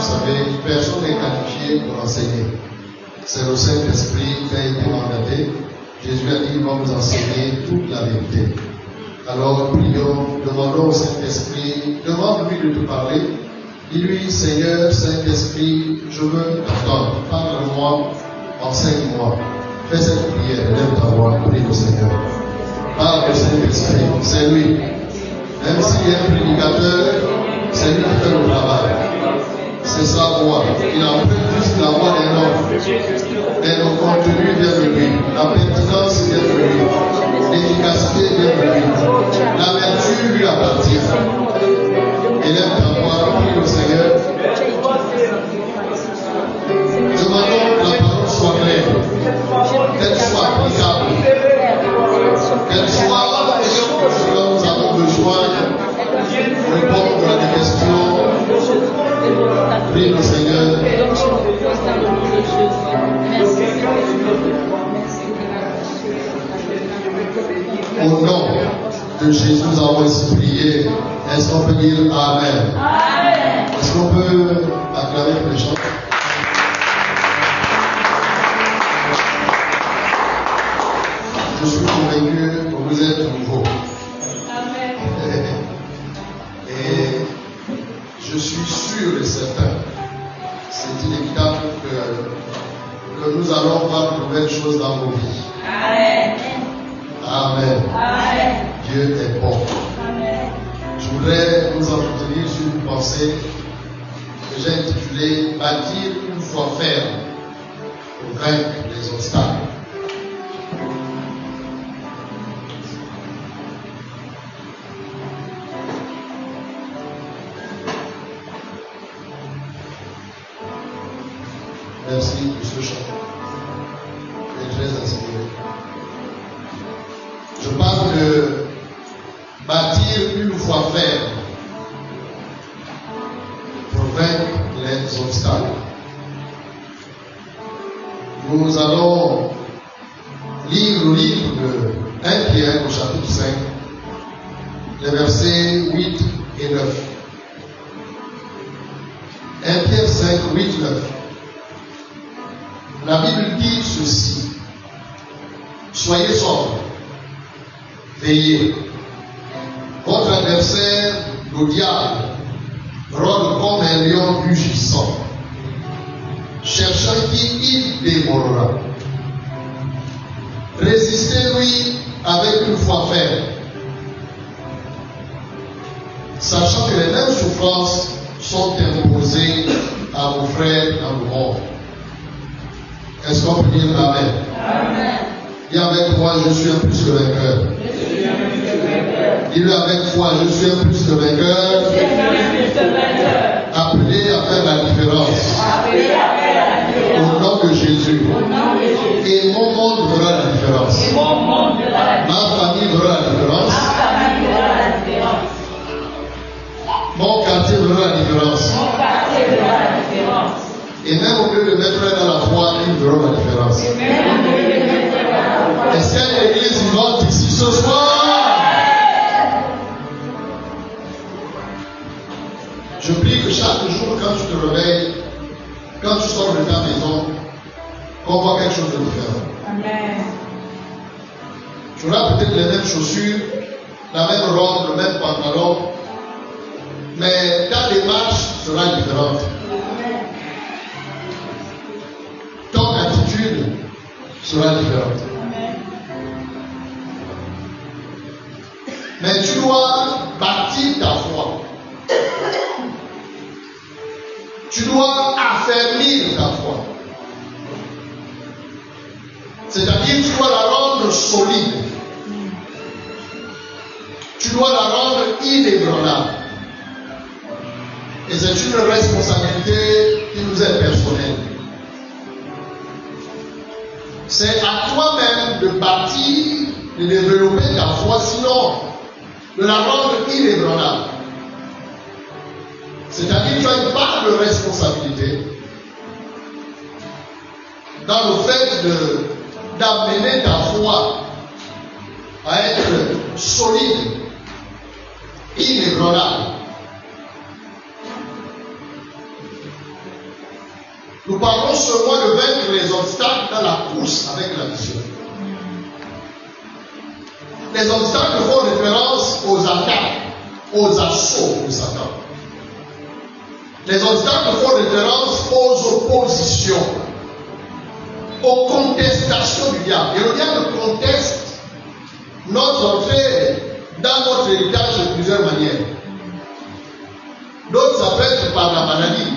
savez, personne n'est qualifié pour enseigner. C'est le Saint-Esprit qui a été mandaté. Jésus a dit qu'il va nous enseigner toute la vérité. Alors prions, demandons au Saint-Esprit, demande-lui de te parler. Dis-lui, Seigneur, Saint-Esprit, je veux t'entendre. Parle-moi, enseigne-moi. Fais cette prière, lève ta voix, prie le Seigneur. Parle au Saint-Esprit, c'est lui. Même s'il est un prédicateur, c'est lui qui fait le travail. C'est sa voix. Il emprunte juste la voix d'un homme. Mais le contenu vient de lui. La pertinence vient de lui. L'efficacité vient de lui. L'amertume lui appartient. Élève ta voix, prie le Seigneur. Demandons que la parole soit claire. Qu'elle soit applicable. Qu'elle soit ce dont nous avons besoin. Répondre à des questions. Prie le Seigneur. Au nom de Jésus, nous avons ainsi prié. Est-ce qu'on peut dire Amen? Amen. Est-ce qu'on peut acclamer pour les gens? Je suis convaincu que vous êtes nouveaux. Amen. Et je suis sûr et certain, c'est inévitable que nous allons voir de nouvelles choses dans nos vies. Amen. Amen. Amen. Dieu est bon. Amen. Je voudrais nous entretenir sur une pensée que j'ai intitulée Bâtir une foi ferme pour vaincre les obstacles. Merci pour ce chant. Je suis très inspiré. Je parle de bâtir une foi ferme pour vaincre les obstacles. Nous allons lire le livre de 1 Pierre au chapitre 5, les versets 8 et 9. 1 Pierre 5, 8, 9. La Bible dit ceci: soyez sobres, veillez. Votre adversaire, le diable, rôde comme un lion rugissant, cherchant qui il dévorera. Résistez-lui avec une foi ferme, sachant que les mêmes souffrances sont imposées à vos frères dans le monde. Est-ce qu'on peut dire Amen? Amen. Dis avec moi, je suis un plus que vainqueur. Dis-le avec foi, je suis un plus que vainqueur. Appelé à faire la différence. Au nom de Jésus. Et mon monde fera la différence. Ma famille fera la différence. Mon quartier fera la différence. Et même au lieu de mettre dans la foi, ils verront la différence. Est-ce qu'il y a une église vivante ici ce soir? Je prie que chaque jour, quand tu te réveilles, quand tu sors de ta maison, qu'on voit quelque chose de différent. Amen. Tu auras peut-être les mêmes chaussures, la même robe, le même pantalon, mais ta démarche sera différente. Ton attitude sera différente. Amen. Mais tu dois bâtir ta foi. Tu dois affermir ta foi. C'est-à-dire tu dois la rendre solide. Tu dois la rendre inébranlable. Et c'est une responsabilité qui nous est personnelle. C'est à toi-même de bâtir, de développer ta foi, sinon de la rendre inébranlable. C'est-à-dire que tu as une part de responsabilité dans le fait d'amener ta foi à être solide, inébranlable. Nous parlons seulement de vaincre les obstacles dans la course avec la vision. Les obstacles font référence aux attaques, aux assauts de Satan. Les obstacles font référence aux oppositions, aux contestations du diable. Et le diable conteste notre entrée dans notre héritage de plusieurs manières. D'autres, ça peut être par la maladie.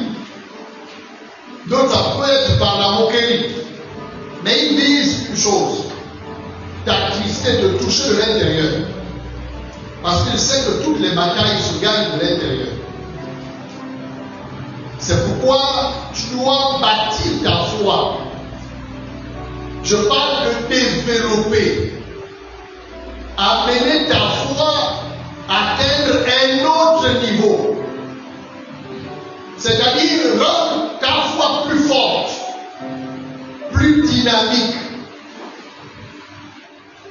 D'autres, ça peut être par la moquerie. Mais ils disent une chose: t'attrister, te toucher de l'intérieur. Parce qu'il sait que toutes les batailles se gagnent de l'intérieur. C'est pourquoi tu dois bâtir ta foi. Je parle de développer. Amener ta foi à atteindre un autre niveau. C'est-à-dire rendre ta foi plus forte, plus dynamique,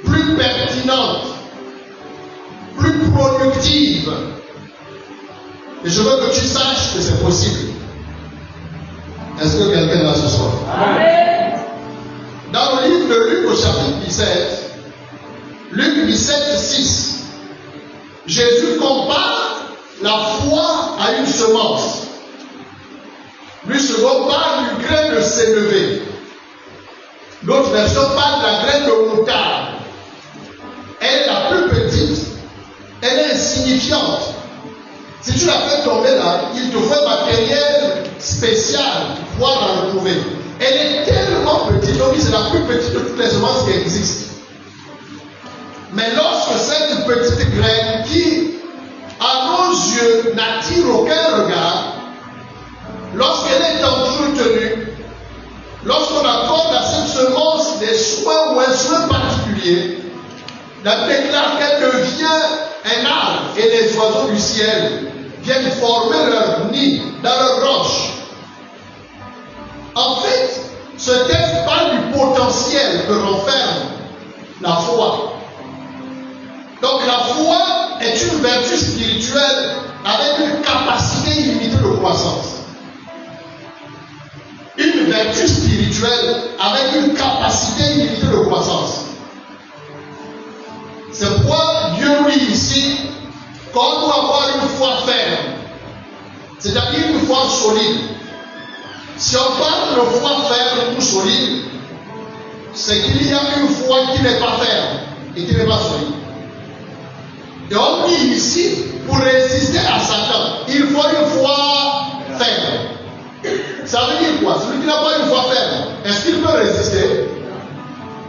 plus pertinente, plus productive. Et je veux que tu saches que c'est possible. Est-ce que quelqu'un là ce soir? Amen. Dans le livre de Luc au chapitre 17, Luc 17, 6, Jésus compare la foi à une semence. Lui second parle du grain de sénévé. L'autre version parle de la graine de moutarde. Elle est la plus petite. Elle est insignifiante. Si tu la fais tomber là, il te faut un matériel spécial pour pouvoir la retrouver. Elle est tellement petite, donc c'est la plus petite de toutes les semences qui existent. Mais lorsque cette petite graine qui, à nos yeux, n'attire aucun regard, lorsqu'elle est entretenue, lorsqu'on accorde à cette semence des soins ou un soin particulier, la déclare qu'elle devient un arbre et les oiseaux du ciel viennent former leur nid dans leurs roches. En fait, ce texte parle du potentiel que renferme la foi. Donc la foi est une vertu spirituelle avec une capacité illimitée de croissance. Une vertu spirituelle avec une capacité illimitée de croissance. C'est pourquoi Dieu dit ici qu'on doit avoir une foi ferme, c'est-à-dire une foi solide. Si on parle de foi ferme ou solide, c'est qu'il y a une foi qui n'est pas ferme et qui n'est pas solide. Et on dit ici, pour résister à Satan, il faut une foi ferme. Ça veut dire quoi? Celui qui n'a pas une foi ferme, est-ce qu'il peut résister?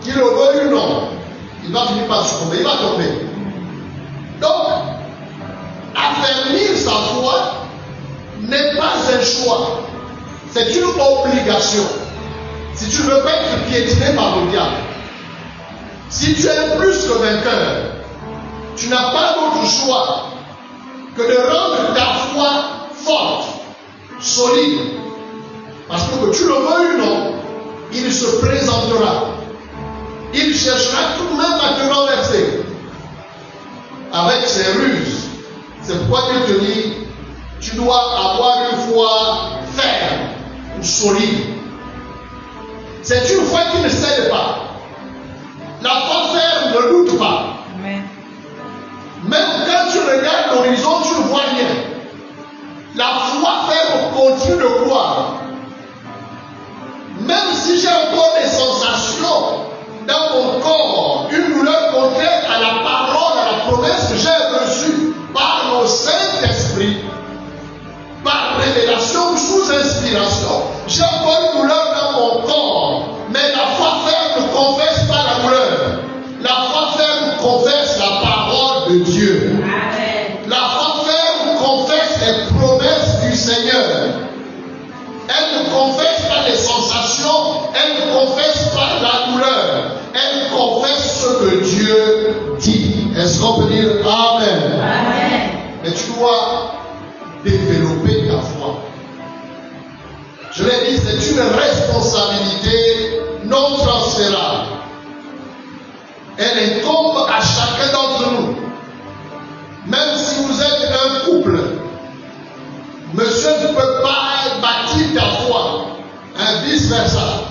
Qu'il le veuille ou non, il va finir par succomber, il va tomber. Donc, affermir sa foi n'est pas un choix, c'est une obligation. Si tu ne veux pas être piétiné par le diable, si tu es plus que vainqueur, tu n'as pas d'autre choix que de rendre ta foi forte, solide. Parce que tu le veuilles ou non, il se présentera. Il cherchera tout de même à te renverser avec ses ruses. C'est pourquoi il te dit, tu dois avoir une foi ferme ou solide. C'est une foi qui ne cède pas. La foi ferme ne doute pas. Amen. Même quand tu regardes l'horizon, tu ne vois rien. La foi ferme continue de croire. Même si j'ai encore des sensations dans mon corps, une douleur contraire à la parole, à la promesse que j'ai reçue par le Saint-Esprit, par révélation ou sous inspiration, j'ai encore une douleur dans mon corps, mais la foi ferme ne confesse pas la douleur. La foi ferme confesse la parole de Dieu. Amen. La foi ferme confesse les promesses du Seigneur. Elle ne confesse pas les sensations, elle ne confesse pas la douleur, elle confesse ce que Dieu dit. Est-ce qu'on peut dire Amen? Amen. Mais tu dois développer ta foi. Je l'ai dit, c'est une responsabilité non transférable. Elle incombe à chacun d'entre nous. Même si vous êtes un couple, monsieur ne peut pas bâtir ta foi. Hein? vice-versa.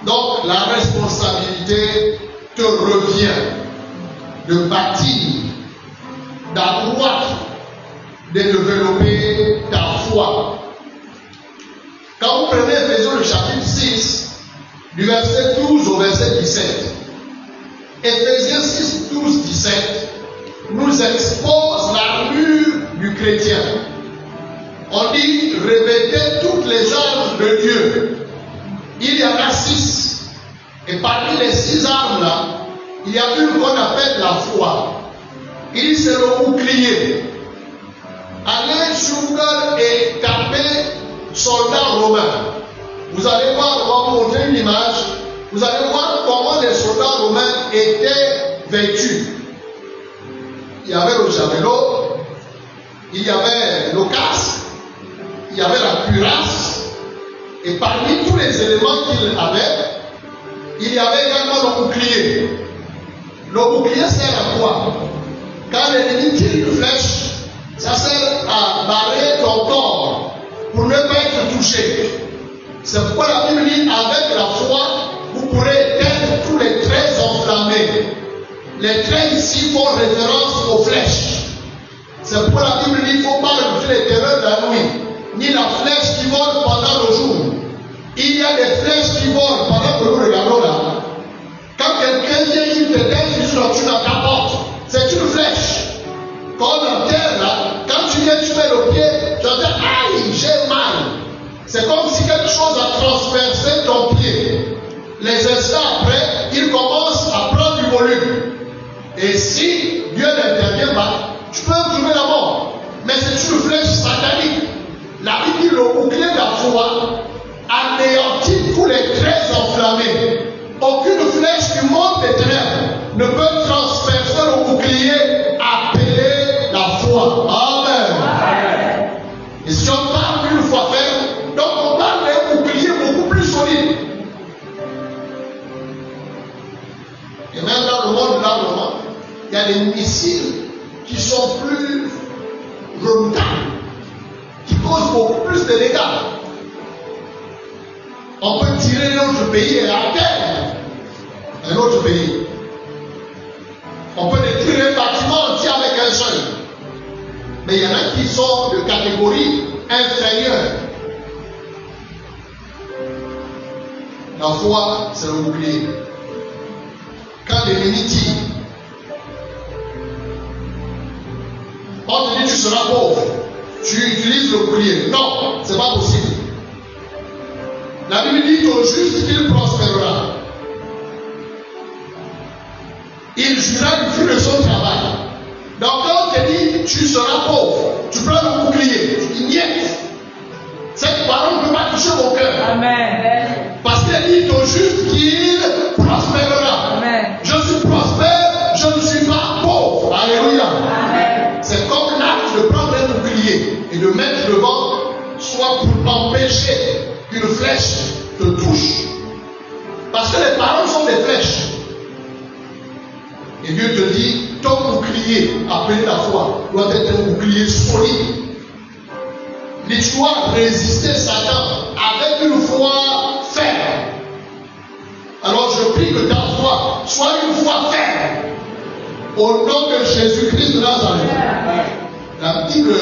Donc la responsabilité te revient de bâtir, d'accroître, de développer ta foi. Quand vous prenez Éphésiens le chapitre 6, du verset 12 au verset 17, Éphésiens 6, 12, 17 nous expose l'armure du chrétien. On dit revêtez toutes les armes de Dieu. Il y en a 6. Et parmi les 6 armes là, il y a une qu'on appelle la foi. Il dit c'est le bouclier. Allez sur Google et tapez soldats romains. Vous allez voir, on va vous montrer une image. Vous allez voir comment les soldats romains étaient vêtus. Il y avait le javelot, il y avait le casque, il y avait la cuirasse, et parmi tous les éléments qu'il avait, il y avait également le bouclier. Le bouclier sert à quoi? Quand l'ennemi tire une flèche, ça sert à barrer ton corps pour ne pas être touché. C'est pourquoi la Bible dit avec la foi, vous pourrez éteindre tous les traits enflammés. Les traits ici font référence aux flèches. C'est pourquoi la Bible dit qu'il ne faut pas refuser les terreurs de la nuit, ni la flèche qui vole pendant le jour. Il y a des flèches qui volent pendant que nous regardons là. Quand quelqu'un vient, il te teste sur ta porte. C'est une flèche. Comme en terre là, quand tu viens, tu mets le pied, tu vas dire aïe, j'ai mal. C'est comme si quelque chose a transpercé ton pied. Les instants après, il commence à prendre du volume. Et si Dieu n'intervient pas, tu peux trouver la mort. Mais c'est une flèche satanique. La Bible dit le bouclier de la foi anéantit tous les traits enflammés. Aucune flèche qui monte des ténèbres ne peut transpercer le bouclier appelé la foi. Amen. Amen. Et si on parle d'une foi ferme, donc on parle d'un bouclier beaucoup plus solide. Et même dans le monde d'armement, il y a des missiles qui sont plus redoutables, qui causent beaucoup plus de dégâts. On peut tirer notre pays et à terre un autre pays. On peut détruire un bâtiment entier avec un seul. Mais il y en a qui sont de catégorie inférieure. La foi, c'est le bouclier. Quand l'ennemi tire, on te dit tu seras pauvre. Tu utilises le bouclier. Non, ce n'est pas possible. La Bible dit au juste qu'il prospérera. Il jugera du fruit de son travail. Donc quand on te dit tu seras pauvre, tu prends le bouclier, tu dis niet. Cette parole ne peut pas toucher mon cœur. Amen. Parce qu'il dit au juste qu'il prospérera. Amen. Je suis prospère, je ne suis pas pauvre. Alléluia. Amen. C'est comme l'acte de prendre un bouclier et de mettre devant, soit pour empêcher qu'une flèche te touche. Parce que les paroles sont des flèches. Et Dieu te dit, ton bouclier, appelé la foi, doit être un bouclier solide. Et tu dois résister Satan avec une foi ferme. Alors je prie que ta foi soit une foi ferme. Au nom de Jésus-Christ de Nazareth. La Bible,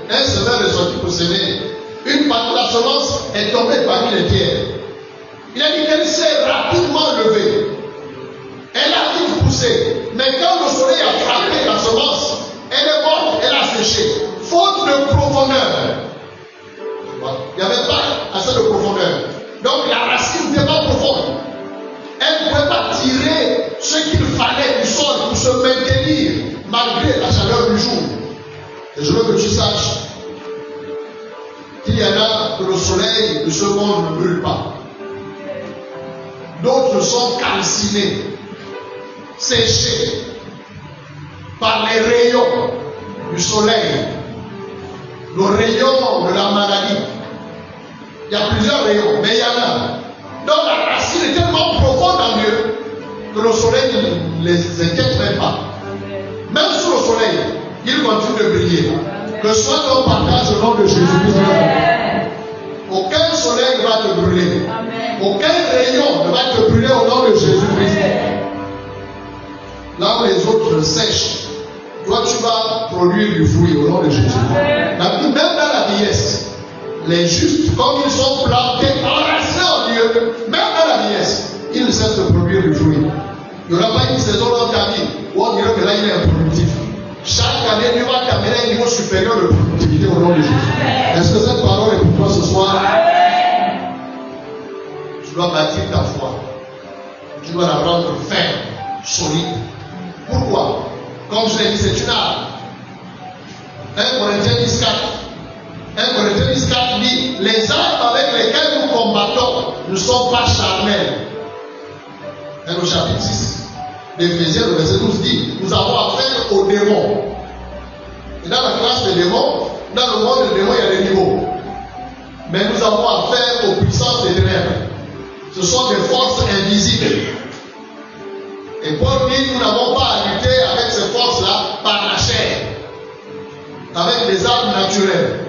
un semeur est sorti pour s'aimer. Une partie de la semence est tombée parmi les pierres. Il a dit qu'elle s'est rapidement levée. Elle a vite poussé. Mais quand le soleil a frappé la semence, elle est morte, elle a séché. Faute de profondeur. Il n'y avait pas assez de profondeur. Donc la racine n'était pas profonde. Elle ne pouvait pas tirer ce qu'il fallait du sol pour se maintenir malgré la chaleur du jour. Et je veux que tu saches qu'il y en a que le soleil de ce monde ne brûle pas. D'autres sont calcinés, séchés par les rayons du soleil, le rayon de la maladie. Il y a plusieurs rayons, mais il y en a. Donc la racine est tellement profonde en Dieu que le soleil ne les inquiète même pas. Même sous le soleil, ils continuent de briller. Que soit ton partage au nom de Jésus-Christ. Aucun soleil soleil ne va te brûler. Amen. Aucun rayon ne va te brûler au nom de Jésus-Christ. Là où les autres sèchent, toi tu vas produire du fruit au nom de Jésus. Même dans la vieillesse, les justes, comme ils sont plantés, enracinés en Dieu, même dans la vieillesse, ils ne cessent de produire du fruit. Il n'y aura pas une saison dans ta vie où on dirait que là il est improductif. Chaque année, Dieu va t'amener à un niveau supérieur de productivité au nom de Jésus. Est-ce que cette parole est pour toi ce soir? Tu dois bâtir ta foi. Tu dois la rendre ferme, solide. Pourquoi? Comme je l'ai dit, c'est une arme. 1 Corinthiens 10, 4. 1 Corinthiens 10, 4 dit, les armes avec lesquelles nous combattons ne sont pas charnelles. Et au chapitre 6 d'Éphésiens, le verset 12 dit, nous avons affaire aux démons. Et dans la classe des démons, dans le monde des démons, il y a des niveaux. Mais nous avons affaire aux puissances des ténèbres. Ce sont des forces invisibles. Et Paul dit, nous n'avons pas à lutter avec ces forces-là par la chair, avec des armes naturelles.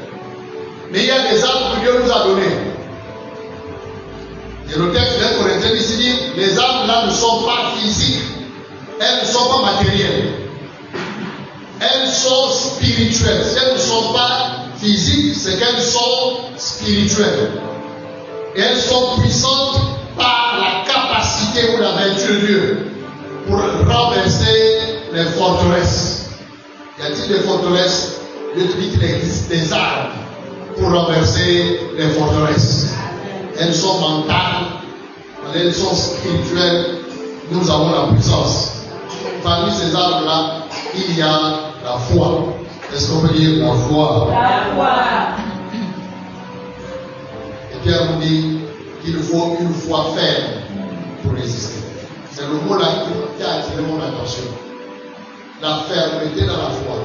Mais il y a des armes que Dieu nous a données. Et le texte de Corinthiens ici dit, les armes là ne sont pas physiques, elles ne sont pas matérielles, elles sont spirituelles. Si elles ne sont pas physiques, c'est qu'elles sont spirituelles. Et elles sont puissantes par la capacité ou la vertu de Dieu pour renverser les forteresses. Y a-t-il des forteresses? Dieu te dit qu'il existe des armes pour renverser les forteresses. Elles sont mentales, elles sont spirituelles. Nous avons la puissance. Parmi ces armes-là, il y a la foi. Est-ce qu'on peut dire la foi? La foi. Et Pierre nous dit qu'il faut une foi ferme pour résister. C'est le mot là qui a attiré mon attention. La fermeté dans la foi.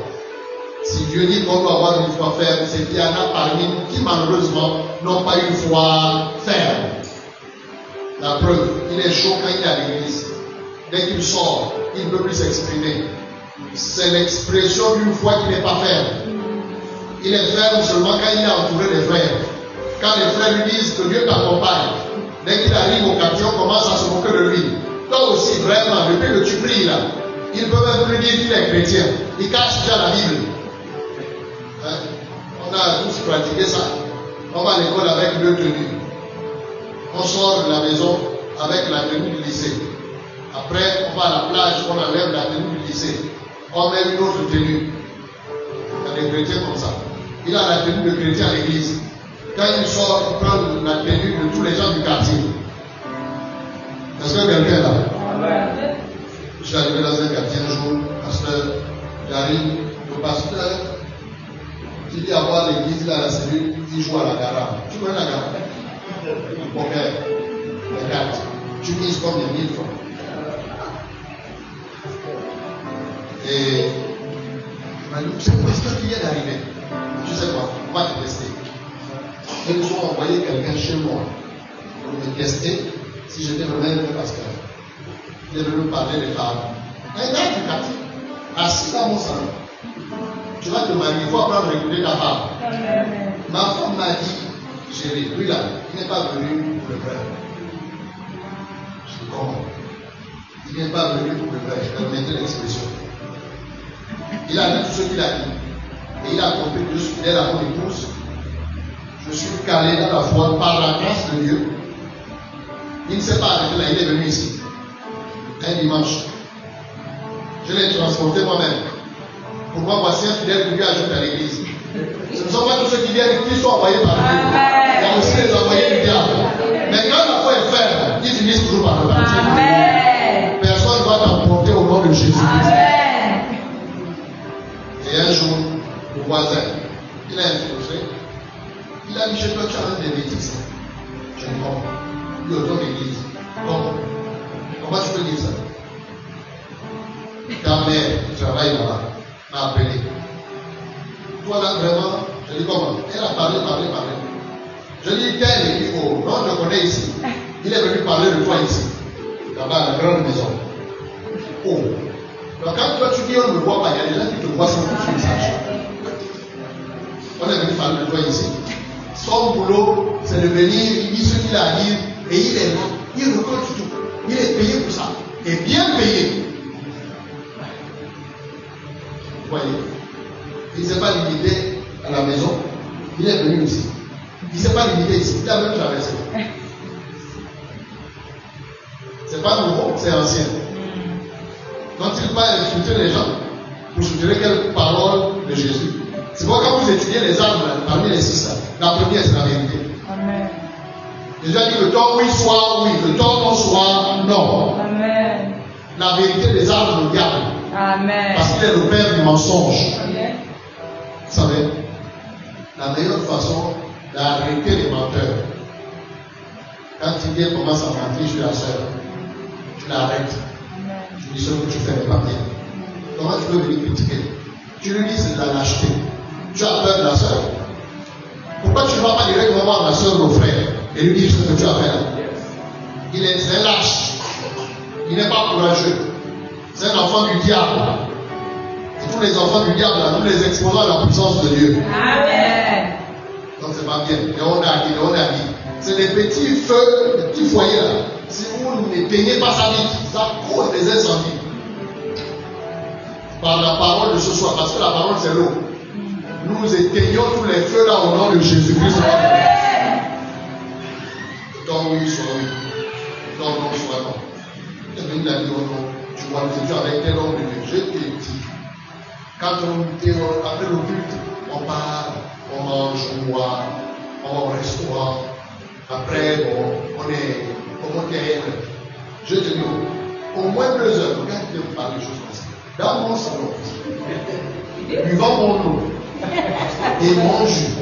Si Dieu dit qu'on doit avoir une foi ferme, c'est qu'il y en a parmi nous qui malheureusement n'ont pas une foi ferme. La preuve, il est chaud quand il est à l'église. Dès qu'il sort, il ne peut plus s'exprimer. C'est l'expression d'une foi qui n'est pas ferme. Il est ferme seulement quand il est entouré des frères. Quand les frères lui disent que Dieu t'accompagne, dès qu'il arrive au quartier, on commence à se moquer de lui. Toi aussi, vraiment, depuis que tu pries là, il ne peut même plus dire qu'il est chrétien. Il cache déjà la Bible. Hein? On a tous pratiqué ça. On va à l'école avec deux tenues. On sort de la maison avec la tenue du lycée. Après, on va à la plage, on enlève la tenue du lycée. On met une autre tenue. Il y a des chrétiens comme ça. Il a la tenue de chrétien à l'église. Quand il sort, il prend la tenue de tous les gens du quartier. Est-ce que quelqu'un est là? Je suis arrivé dans un quartier un jour, pasteur, j'arrive, le pasteur, il dit avoir l'église, il a la cellule, il joue à la garage. Tu connais la garage? Le poker, les cartes. Tu mises comme des 1000 francs. Et il m'a dit, c'est le pasteur qui vient d'arriver. Tu sais quoi, on va te tester. Ils nous ont envoyé quelqu'un chez moi pour me tester si j'étais le même pasteur. Il est venu me parler des femmes. Un gars du quartier, assis dans mon salon. Tu vas te marier, il faut apprendre à écouter ta femme. Ma femme m'a dit, chérie, lui là, il n'est pas venu pour le vrai. Je dis comment? Il n'est pas venu pour le vrai. Je vais mettre l'expression. Il a dit tout ce qu'il a dit. Et il a compris que je suis fidèle à mon épouse. Je suis calé dans la foi par la grâce de Dieu. Il ne s'est pas arrêté là, il est venu ici. Un dimanche. Je l'ai transporté moi-même. Pour moi, voici un fidèle que Dieu ajoute à l'église. Ce ne sont pas tous ceux qui viennent qui sont envoyés par Dieu. Il y a aussi les envoyés du diable. Mais quand la foi est ferme, ils finissent toujours par le partir. Personne ne va t'emporter au nom de Jésus-Christ. Et un jour, le voisin, il a infiltré. Il a dit chez toi, tu as des bêtises. Je dis comment? Il est autour de l'église. Comment tu peux dire ça? Ta mère qui travaille là-bas m'a appelé. Toi là, vraiment, je dis comment? Elle a parlé. Je dis quel est il faut? Non, je connais ici. Il est venu parler de toi ici. Là-bas, à la grande maison. Oh. Donc quand toi tu dis on ne me voit pas, il y a des gens qui te voient sans que tu le saches. On est venu parler de toi ici. Son boulot, c'est de venir, il dit ce qu'il a à dire, et il est là, il reconnaît tout. Il est payé pour ça. Et bien payé. Vous voyez? Il ne s'est pas limité à la maison. Il est venu ici. Il ne s'est pas limité ici. Il a même traversé. C'est pas nouveau, c'est ancien. Quand il va insulter les gens, vous soutenez quelle parole de Jésus. C'est pourquoi quand vous étudiez les armes parmi les six, la première c'est la vérité. Amen. Jésus a dit le temps oui soit oui, le temps non soit non. Amen. La vérité des armes du diable. Amen. Parce qu'il est le père du mensonge. Amen. Vous savez, la meilleure façon d'arrêter les menteurs, quand il vient commence à mentir sur la sœur, tu l'arrêtes. Tu dis ce que tu fais n'est pas bien. Comment tu peux venir critiquer? Tu lui dis c'est de la lâcheté. Tu as peur de la sœur. Pourquoi tu ne vas pas directement voir la sœur ou le frère et lui dire ce que tu as fait là? Il est très lâche. Il n'est pas courageux. C'est un enfant du diable. Et tous les enfants du diable, là, nous les exposons à la puissance de Dieu. Amen. Donc c'est pas bien. C'est des petits feux, des petits foyers là. Si vous n'éteignez pas ça vite, ça cause des incendies. Par la parole de ce soir, parce que la parole c'est l'eau. Nous éteignons tous les feux là au nom de Jésus-Christ. Tant oui soit oui, tant non soit non. Quelqu'un qui a dit oh non, tu vois le Dieu avec tel homme de Dieu. Je t'ai dit, quand après le culte, on parle, on mange, on boit, on va au restaurant. Après, bon, on est au motel. Je te dis, au moins 2 heures, regarde bien vous parler des choses comme ça. Dans mon salon, buvant mon eau et mon jus.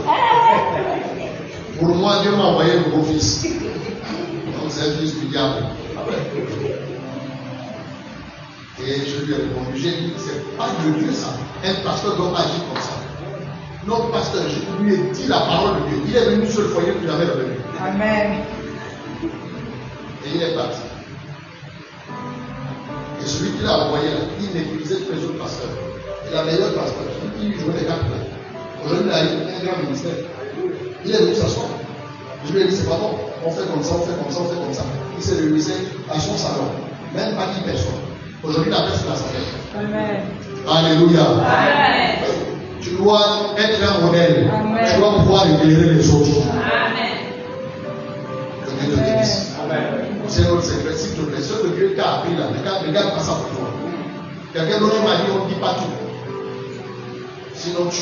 Pour moi, Dieu m'a envoyé le beau-fils. Donc c'est un fils du diable. Et je lui ai répondu, j'ai dit, c'est pas de Dieu ça. Un pasteur doit agir comme ça. Non, pasteur, je lui ai dit la parole de Dieu. Il est venu sur le foyer, plus jamais revenu. Amen. Et il est parti. Et celui qui l'a envoyé là, il méprisait tous les autres pasteurs. Et la meilleure pasteur, qui lui jouait les cartes là. Aujourd'hui, il a un grand ministère. Il est venu s'asseoir. Je lui ai dit, c'est pas bon. On fait comme ça, on fait comme ça, on fait comme ça. Il s'est réuni à son salon. Même pas 10 personnes. Aujourd'hui, la personne là, ça fait. Amen. Alléluia. Amen. Tu dois être un modèle. Amen. Tu dois pouvoir éclairer les autres. Amen. Que Dieu te bénisse. C'est notre secret. S'il te plaît, ce que Dieu t'a appris là, regarde pas ça pour toi. Quelqu'un d'autre m'a dit, on ne dit pas tout. Sinon, tu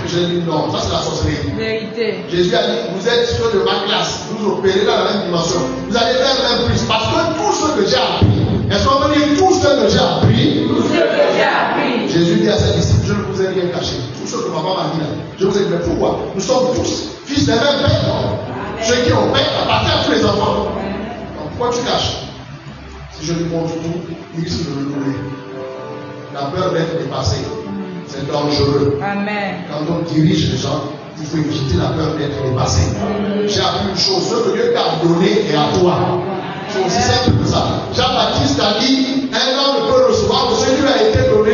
dis, non, ça c'est la sorcellerie. Vérité. Jésus a dit, vous êtes ceux de ma classe, vous opérez dans la même dimension. Vous allez faire même plus. Parce que tout ce que j'ai appris, est-ce qu'on veut dire tout ce que j'ai appris? Tout ce que j'ai appris. Jésus dit à ses disciples, je ne vous ai rien caché. Tout ce que papa m'a dit là, je vous ai dit, mais pourquoi? Nous sommes tous fils d'un même père. Ceux qui ont père appartiennent à tous les enfants. Donc pourquoi tu caches? Si je lui montre tout, il risque de le louer. La peur d'être dépassé, c'est dangereux. Amen. Quand on dirige les gens, il faut éviter la peur d'être dépassé. J'ai appris une chose, ce que Dieu t'a donné est à toi. C'est aussi simple que ça. Jean-Baptiste a dit, un homme ne peut recevoir que ce qui lui a été donné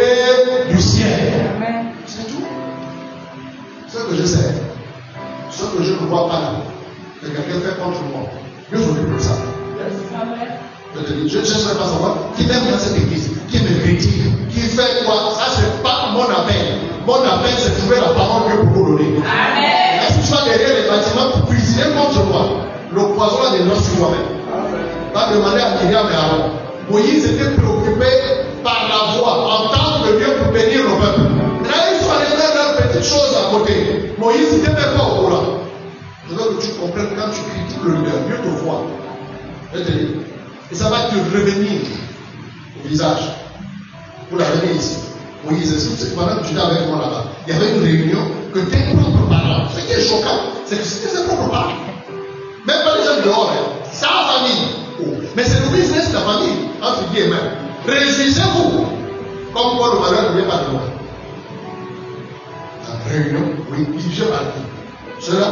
du ciel. Amen. C'est tout. Ce que je sais, ce que je ne vois pas là, que quelqu'un fait contre moi, Dieu s'occupe de ça. Amen. Je te dis, je ne chercherai pas à savoir qui m'aime dans cette église, qui me critique, qui fait quoi. Ça, c'est pas mon appel. Mon appel, c'est de trouver la parole que pour vous donner. Amen. Est-ce que tu vas derrière les bâtiments pour cuisiner contre moi? Le poison là des sur moi-même. Va demander à Myriam et Aaron. Moïse était préoccupé par la voix, entendre Dieu pour bénir le peuple. Là, ils sont allés faire leurs petites choses à côté. Moïse n'était même pas au courant. Je veux que tu comprennes quand tu critiques le leader, Dieu te voit. Je te dis. Et ça va te revenir au visage. Vous l'avez mis ici. Moïse, c'est pendant que tu étais avec moi là-bas, il y avait une réunion que tes propres parents, ce qui est choquant, c'est que c'était ses propres parents. Même pas les gens dehors, sa famille. Oh. Mais c'est le business de la famille, entre guillemets. Réjouissez-vous. Comme quoi le malheur ne vient pas de moi. La réunion, oui, dirigée par qui? Ceux-là,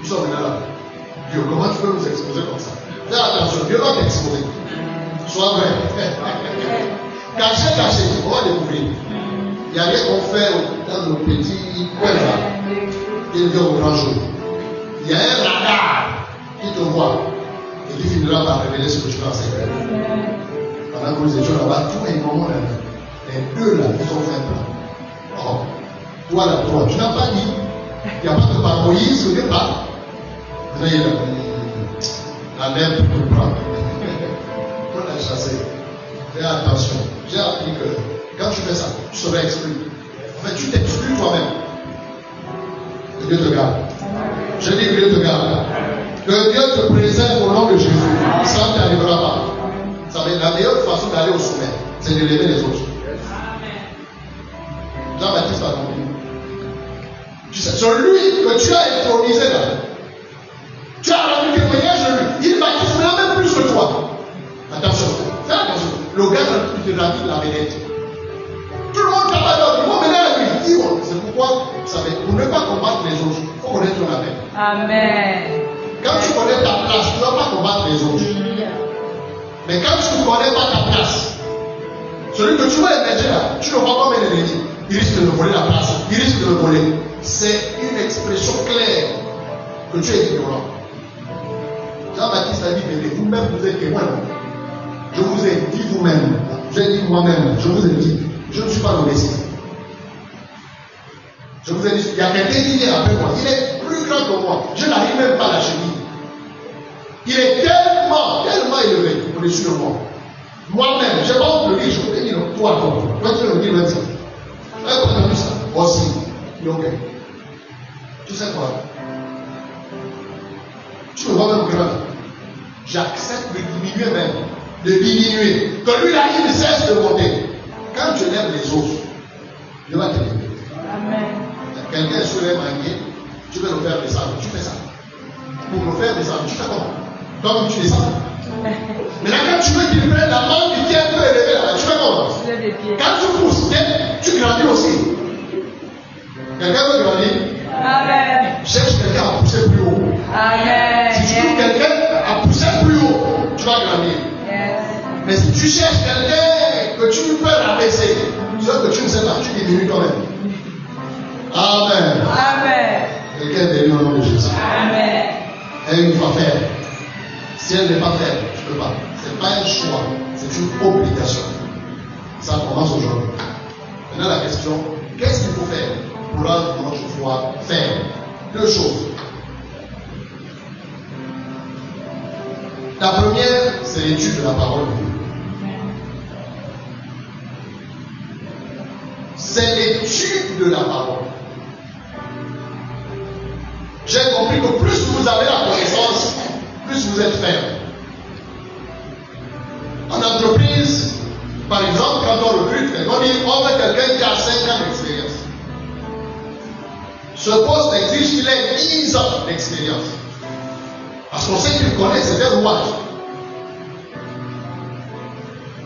ils sont venus là. Dieu, comment tu peux nous exposer comme ça? Fais attention, Dieu va t'exposer. Sois vrai. Caché, on va découvrir. Il y a rien qu'on fait dans nos petits coins là. Il vient au grand jour. Il y a un radar qui te voit et qui finira par révéler ce que tu vas enseigner. Pendant que nous étions là-bas, tout un moment, les deux là, ils ont fait un plan. Oh, toi là, toi, tu n'as pas dit. Il n'y a pas de par Moïse au départ. Maintenant, il est là. La lèvre pour le prendre. Pour la chasser. Fais attention. J'ai appris que quand tu fais ça, tu seras exclu. En fait, tu t'exclus toi-même. Que Dieu te garde. Je dis que Dieu te garde. Que Dieu te préserve au nom de Jésus. Ça ne t'arrivera pas. Ça va être la meilleure façon d'aller au sommet. C'est de lever les autres. Jean-Baptiste a compris. Tu sais, celui que tu as intronisé là, tu as rendu témoignage de lui. Il baptisera même plus que toi. Attention, fais attention. Le gars de la vie de la vedette. Tout le monde travaille là. Il faut mener à lui. C'est pourquoi, vous savez, pour ne pas combattre les autres, il faut connaître ton appel. Amen. Quand tu connais ta place, tu ne vas pas combattre les autres. Mais quand tu ne connais pas ta place, celui que tu vas émerger là, tu ne vas pas mettre l'ennemi. Il risque de me voler la place. Il risque de me voler. C'est une expression claire que tu es ignorant. Jean-Baptiste a dit, mais vous-même vous êtes témoin. Je vous ai dit vous-même. J'ai dit moi-même. Je vous ai dit. Je ne suis pas le Messie. Je vous ai dit, il y a quelqu'un qui vient après moi. Il est plus grand que moi. Je n'arrive même pas à la cheville. Il est tellement élevé au-dessus de moi. Moi-même, je n'ai pas honte de le dire. Je vous ai dit, toi, tu veux le dire même ça. Tu as entendu ça aussi. Donc, tu sais quoi? Tu me vois même grand. J'accepte de diminuer même. De diminuer. Que lui là, il cesse de monter. Quand tu lèves les autres, Dieu va te lever. Amen. Quelqu'un serait manqué, tu veux le faire descendre. Tu fais ça. Pour le faire descendre, tu fais comment? Donc tu descends. Mais là, quand tu veux qu'il prenne la main qui est un peu élevée là, tu fais comment? Quand tu pousses, tu grandis aussi. Quelqu'un veut grandir? Amen. Cherche quelqu'un à pousser plus haut. Amen. Si tu trouves quelqu'un à pousser plus haut, tu vas grandir. Yes. Mais si tu cherches quelqu'un que tu peux rabaisser, ce que tu ne sais pas, tu diminues toi-même. Amen. Amen. Quelqu'un est béni au nom de Jésus. Amen. Et une fois faire. Si elle n'est pas faite, je ne peux pas. Ce n'est pas un choix, c'est une obligation. Ça commence aujourd'hui. Maintenant la question, qu'est-ce qu'il faut faire pour rendre notre foi ferme? Deux choses. La première, c'est l'étude de la parole de Dieu. C'est l'étude de la parole. J'ai compris que plus vous avez la connaissance, plus vous êtes ferme. En entreprise, par exemple, quand on recrute, on dit on veut quelqu'un qui a 5 ans d'expérience. Ce poste exige qu'il ait 10 ans d'expérience. Parce qu'on sait qu'il connaît ses rouages.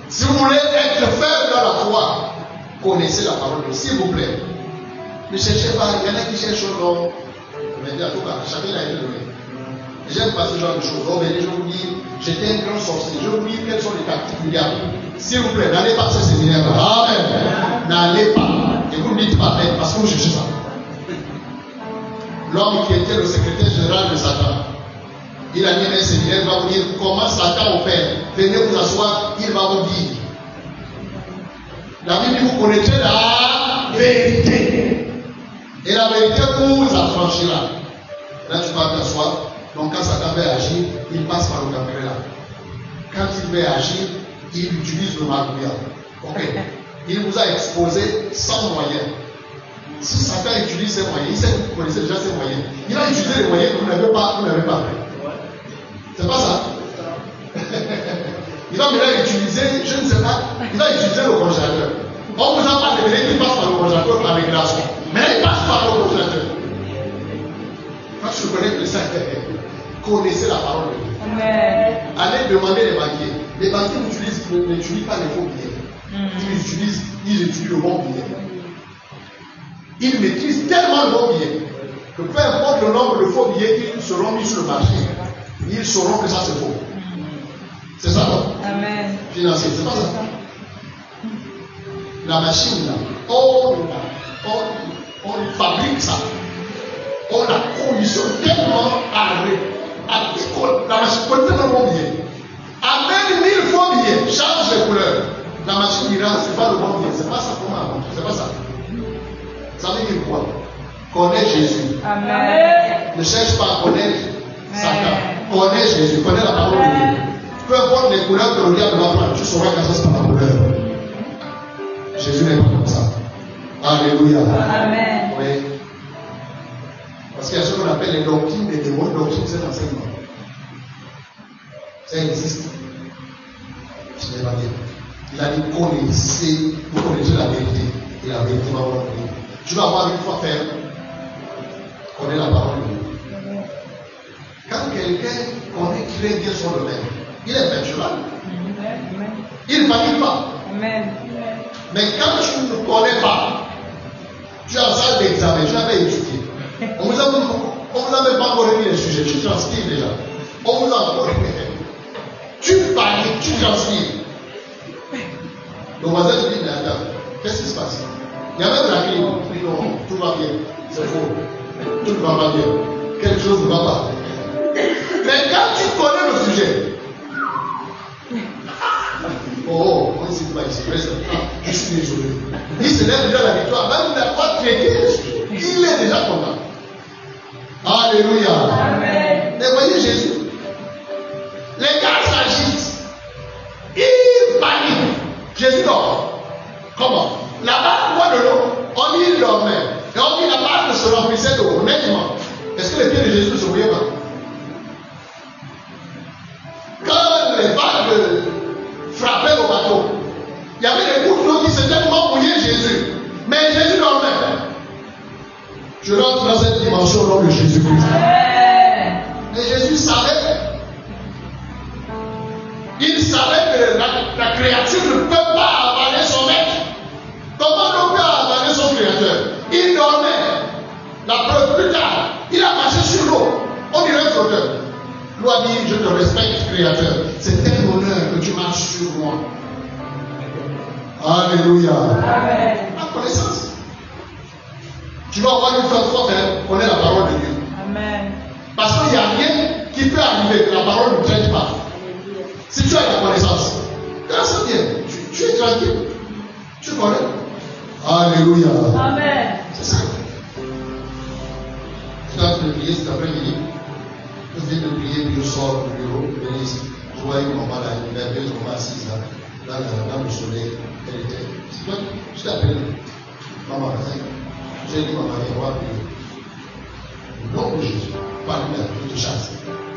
Si vous voulez être ferme dans la foi, connaissez la parole de Dieu, s'il vous plaît. Ne cherchez pas, il y en a qui cherchent au nom. Mais en tout cas, chacun a été donné. J'aime pas ce genre de choses. Je vous dis, j'étais un grand sorcier. Je vous dis quelles sont les tactiques du diable. S'il vous plaît, n'allez pas à ce séminaire-là. Amen. N'allez pas. Et vous ne dites pas, parce que vous cherchez ça. L'homme qui était le secrétaire général de Satan, il a mis un séminaire, il va vous dire comment Satan opère. Venez vous asseoir, il va vous dire. La Bible dit, vous connaîtrez la vérité. Et la vérité vous affranchira. Là, tu vas t'asseoir. Donc, quand Satan veut agir, il passe par le cabré là. Quand il veut agir, il utilise le marguerite. Ok. Il vous a exposé sans moyens. Si Satan utilise ses moyens, il sait que vous connaissez déjà ses moyens. Il va utiliser les moyens que vous n'avez pas fait. C'est pas ça. Il va maintenant utiliser, je ne sais pas, il va utiliser le congélateur. On vous a pas révélé qu'il passe par le congélateur par régulation. Mais il passe par le congélateur. Quand tu connais le Saint, connaissez la parole de Dieu. Amen. Allez demander les banquiers. Les banquiers n'utilisent pas les faux billets. Ils étudient le bon billet. Ils maîtrisent tellement le bon billet que peu importe le nombre de faux billets qui seront mis sur le marché, ils sauront que ça c'est faux. C'est ça, non? Amen. Financier, c'est pas ça. La machine là, on fabrique ça. On la conditionne tellement à la machine connaît tellement bien. Amène 1000 faux billets, change les couleurs. La machine dira, c'est pas le bon billet. C'est pas ça qu'on a montré. C'est pas ça. Ça veut dire quoi? Connais Jésus. Amen. Ne cherche pas à connaître Satan. Connais Jésus. Connais la parole de Dieu. Peu importe les couleurs que le diable va prendre, tu sauras que ça c'est pas la couleur. Jésus n'est pas comme ça. Alléluia. Amen. Oui. Parce qu'il y a ce qu'on appelle les doctrines des démons. Les doctrines, c'est l'enseignement. Ça existe. Ce n'est pas bien. Il a dit connaissez, vous connaissez la vérité. Et la vérité va vous libérer. Tu vas avoir une foi ferme. Connais la parole de Dieu. Quand quelqu'un connaît très bien son domaine, il est naturel. Il ne panique pas. Amen. Mais quand tu ne connais pas, tu as ça d'examen, tu l'avais étudié. On vous a même pas encore remis les sujets, tu transpires déjà. On vous a encore remis. Tu paniques, tu transpires. Le voisin te dit, mais attends, qu'est-ce qui se passe? Il y a même la clé, non, tout va bien. C'est faux. Tout ne va pas bien. Quelque chose ne va pas. Mais quand tu connais le sujet, oh, on ne sait pas ici, je suis désolé. Il se lève déjà la victoire, même il n'a pas traité le sujet. Il est déjà content. Alléluia. Amen. Mais voyez Jésus. Les gars s'agitent. Ils paniquent. Jésus dort. Comment? La barque boit de l'eau. On dit il dormait. Et on dit la barque se remplissait d'eau. Honnêtement. Est-ce que les pieds de Jésus ne se mouillaient pas? Quand les vagues frappaient au bateau, il y avait des gouttes d'eau qui s'étaient tellement mouillées Jésus. Mais Jésus dormait. Je rentre dans cette dimension au nom de Jésus-Christ. Et Jésus savait. Il savait que la créature ne peut pas avaler son maître. Comment on peut avaler son créateur? Il dormait. La preuve plus tard, il a marché sur l'eau. On dirait un flotteur. L'eau a dit, je te respecte, créateur. C'est un honneur que tu marches sur moi. Alléluia. Amen. La connaissance. Tu vas avoir une foi forte, connais la parole de Dieu. Amen. Parce qu'il n'y a rien qui peut arriver que la parole ne traite pas. Si tu as la connaissance, grâce à Dieu, tu es tranquille. Tu connais. Alléluia. Amen. C'est ça. Je suis en train de prier cet après-midi. Je viens de prier, puis je sors du bureau. Je vois une maman là, une merveilleuse maman assise là, dans le soleil. Elle était. C'est toi, je t'ai appelé. Maman, j'ai dit maman, viens voir prier. Au nom de Jésus, parle-moi, je te chasse.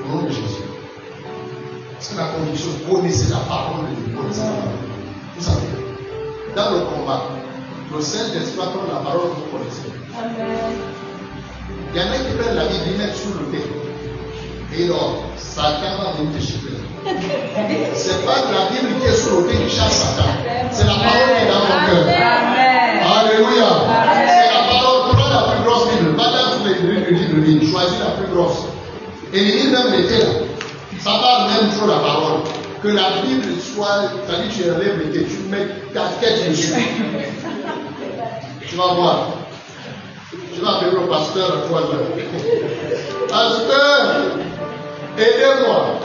Au nom de Jésus. C'est la condition, connaissez la parole de Dieu. Connaissez la parole de Dieu. Vous savez, dans le combat, le Saint-Esprit va prendre la parole que vous connaissez. Amen. Il y en a qui prennent la Bible, ils mettent sous le thé. Et donc, Satan va venir te chiffrer. C'est pas la Bible qui est sous le thé qui chasse Satan. C'est la parole qui est dans mon cœur. Amen. Alléluia. Amen. C'est la parole. Prends la plus grosse Bible. Va dans tous les livres de Bible. Choisis la plus grosse. Élimine même les thés là. Ça parle même trop la parole. Que la Bible soit, c'est-à-dire tu enlèves les thés, tu mets ta tête dessus. Tu vas voir. Je vais appeler le pasteur à 3 heures. Pasteur, aidez-moi.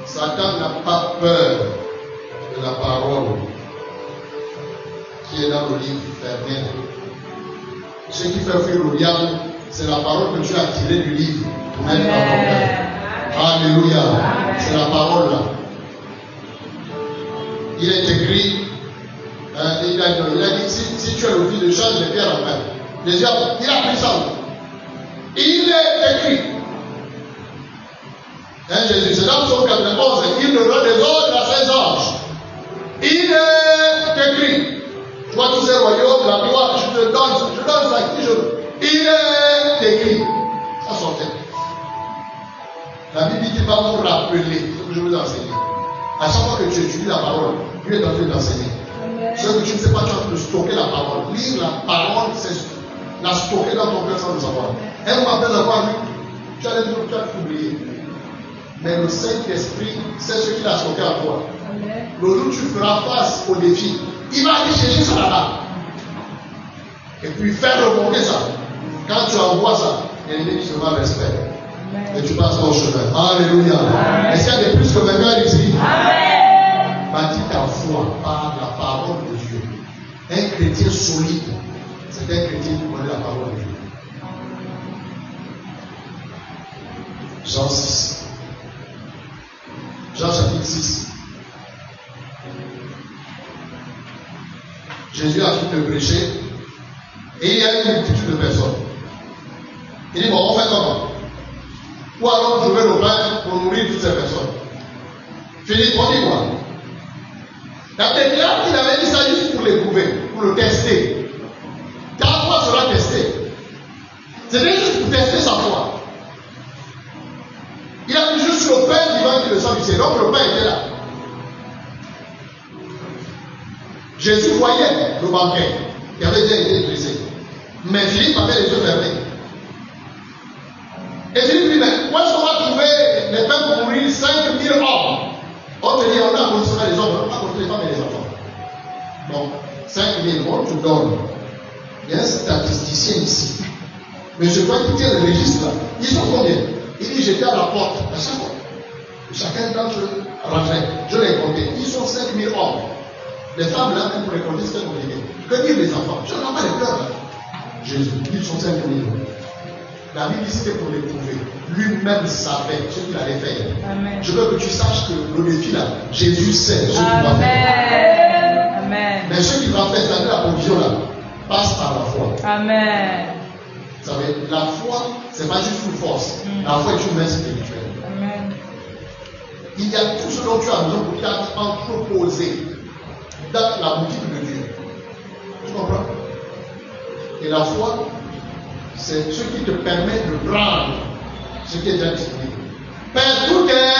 Satan n'a pas peur de la parole qui est dans le livre fermé. Ce qui fait fuir le diable, c'est la parole que tu as tirée du livre pour mettre dans ton cœur. Alléluia. C'est la parole là. Il est écrit. Il a dit, si tu es le fils de change les pierres en pain. Déjà, il a pris ça. Il est écrit. Jésus, c'est dans son 91, il donnera des ordres à ses anges. Il est écrit. Je vois tous ces royaumes, la gloire, je donne ça à qui je veux. Il est écrit. Ça sortait. La Bible dit qu'il va vous rappeler ce que je vous ai enseigné. À chaque fois que tu étudies la parole, Dieu est en train d'enseigner. Ce que tu ne sais pas, tu es en train de stocker la parole. Lire la parole, c'est la stocker dans ton cœur sans le savoir. Un moment après avoir lu, tu as oublié. Mais le Saint-Esprit, c'est ce qu'il a stocké en toi. Le jour où tu feras face au défi, il va aller chercher ça là-bas. Et puis faire remonter ça. Quand tu envoies ça, l'ennemi se va respect. Amen. Et tu passes ton chemin. Alléluia. Est-ce qu'il y a des plus que vainqueurs ici? Amen. Bâtis ta foi par la parole de Dieu. Un chrétien solide, c'est un chrétien qui connaît la parole de Dieu. Jean 6. Jean chapitre 6. Jésus a fini de prêcher et il y a une multitude de personnes. Il dit, bon, on fait comment? Ou alors trouver le pain pour nourrir toutes ces personnes. Philippe, on dit quoi? La déclare qu'il avait dit ça juste pour l'éprouver, pour le tester. Ta foi sera testée. C'était juste pour tester sa foi. Il a mis juste le pain vivant qui le sang du ciel. Donc le pain était là. Jésus voyait le banquet qui avait déjà été brisé. Mais Philippe avait les yeux fermés. Et Philippe lui dit, mais où est-ce qu'on va trouver les pains pour nourrir 5000 hommes? On te dit, on a construit les hommes, on a construit les femmes et les enfants. Donc, 5000, on te donne. Il y a un statisticien ici. Mais je vois qu'il tient le registre là. Ils sont combien? Il dit, j'étais à la porte à chaque fois. Chacun d'entre eux rentrait. Je l'ai compté. Ils sont 5000 hommes. Les femmes là, même pour les compter, c'était compliqué. Que dire les enfants? Je n'en ai pas les pleurs là. Jésus, ils sont 5000 hommes. La Bible dit c'était pour l'éprouver. Lui-même savait ce qu'il allait faire. Amen. Je veux que tu saches que le défi là, Jésus sait ce qu'il va faire. Amen. Amen. Mais ce qu'il va faire, c'est-à-dire la provision là, passe par la foi. Amen. Vous savez, la foi, c'est pas juste une force. La foi est une main spirituelle. Amen. Il y a tout ce dont tu as besoin pour t'entreposer dans la boutique de Dieu. Tu comprends? Et la foi, c'est ce qui te permet de prendre ce qui est déjà disponible. Père, tout est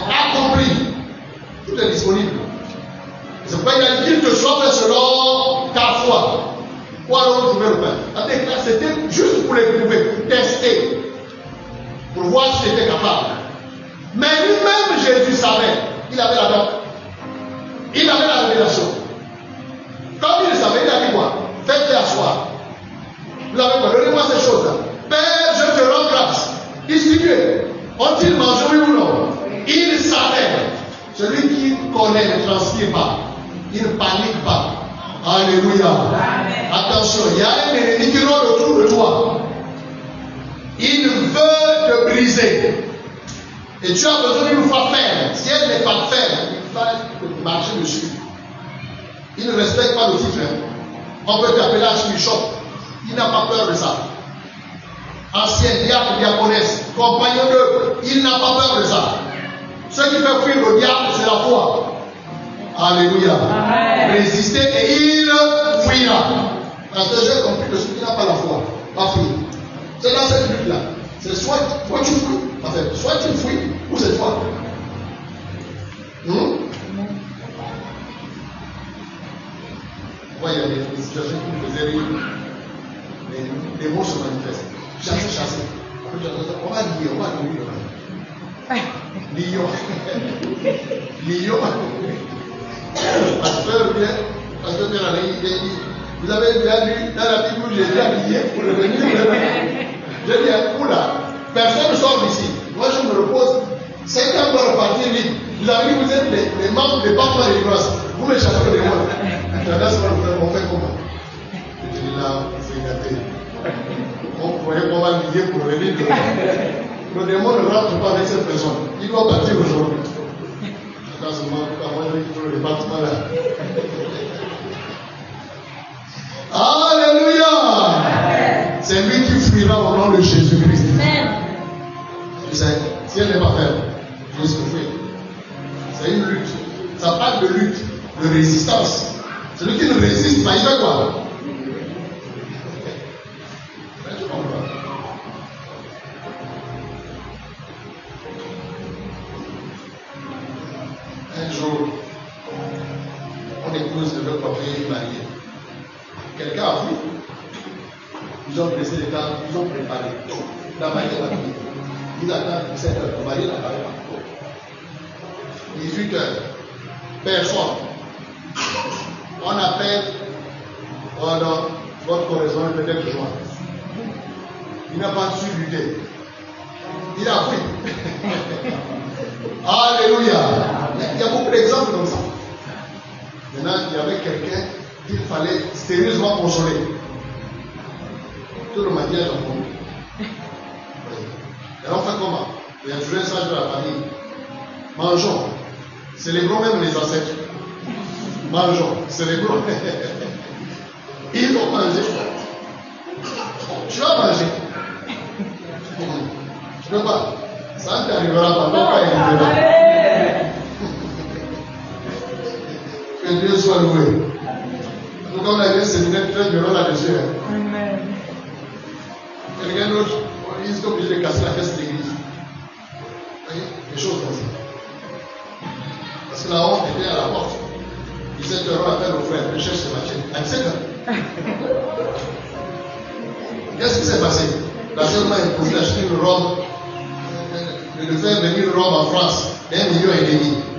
accompli. Tout est disponible. C'est pourquoi il a dit qu'il te sauve selon ta foi. Ou alors trouver le pain. C'était juste pour l'éprouver, pour tester, pour voir s'il était capable. Mais lui-même, Jésus savait. Il avait la date. Il avait la révélation. Comme il le savait, il a dit quoi? Faites-les asseoir. Vous avez quoi? Donnez-moi ces choses-là. Père, je te rends grâce. Distribuez. Ont-ils mangé, oui ou non? Il savait. Celui qui connaît ne transpire pas. Il ne panique pas. Alléluia. Amen. Attention, il y a un ennemi qui rôde autour de toi. Il veut te briser. Et tu as besoin d'une foi ferme. Si elle n'est pas ferme, il va marcher dessus. Il ne respecte pas le titre. On peut t'appeler archbishop. Il n'a pas peur de ça. Ancien diable, diaconesse, compagnon d'eux, il n'a pas peur de ça. Ce qui fait fuir le diable, c'est la foi. Alléluia. Amen. Résistez et il fuira. Parce que j'ai compris que celui qui n'a pas la foi va fuir. C'est dans cette lutte-là. C'est soit tu fuis, en fait, soit tu fuis, ou c'est toi. Moi, il y a des situations qui me faisaient rire. Les mots se manifestent. Chasser. On va lier, on va nourrir. Lion. Lion. Pasteur bien, vous avez déjà lu dans la Bible où Jésus a lié pour revenir. Je dis, oula, personne ne sort d'ici. Moi je me repose. C'est quand on va repartir libre. Vous avez dit, vous êtes les membres des papas de l'ignorance. Vous me chassez le démon. On fait comment? Je dis là, c'est gâté. On croyait qu'on va lier pour revenir. Le démon ne rentre pas avec cette personne. Il doit partir aujourd'hui. Dans ce moment, moi je vais le département là. Alléluia! C'est lui qui fuira au nom de Jésus-Christ. Tu sais, si elle n'est pas ferme, je risque de fuir. C'est une lutte. Ça parle de lutte, de résistance. Celui qui ne résiste pas, il fait quoi? Tu comprends? Un jour, on épouse de notre propriété mariée. Quelqu'un a vu. Ils ont dressé les tables, ils ont préparé tout. La mariée va venir. Ils attendent 17 heures. Le marié n'apparaît pas. 18 heures. Personne. On appelle. Oh non, votre correspondant peut être joint. Il n'a pas su lutter. Il a pris. Alléluia. Il y a beaucoup d'exemples comme ça. Maintenant, il y avait quelqu'un qu'il fallait sérieusement consoler. Tout le mariage en commun. Et on fait comment? Il y a toujours un sage de la famille. Mangeons. Célébrons même les ancêtres. Mangeons. Célébrons. Ils ont mangé. Tu vas manger. Tu ne peux pas. Ça ne t'arrivera pas. Non, pas arrivera. Que Dieu soit loué. En tout cas, on a vu un séminaire très violent là-dessus. Amen. Quelqu'un d'autre, ils sont obligés de casser la caisse de l'église. Vous voyez, des choses comme ça. Parce que la honte était à la porte. 17 € appelle au frère, je cherche ce matin. À 17 h. Qu'est-ce qui s'est passé? La sœur m'a imposé d'acheter une robe, de faire venir une robe en France, d'1,5 million.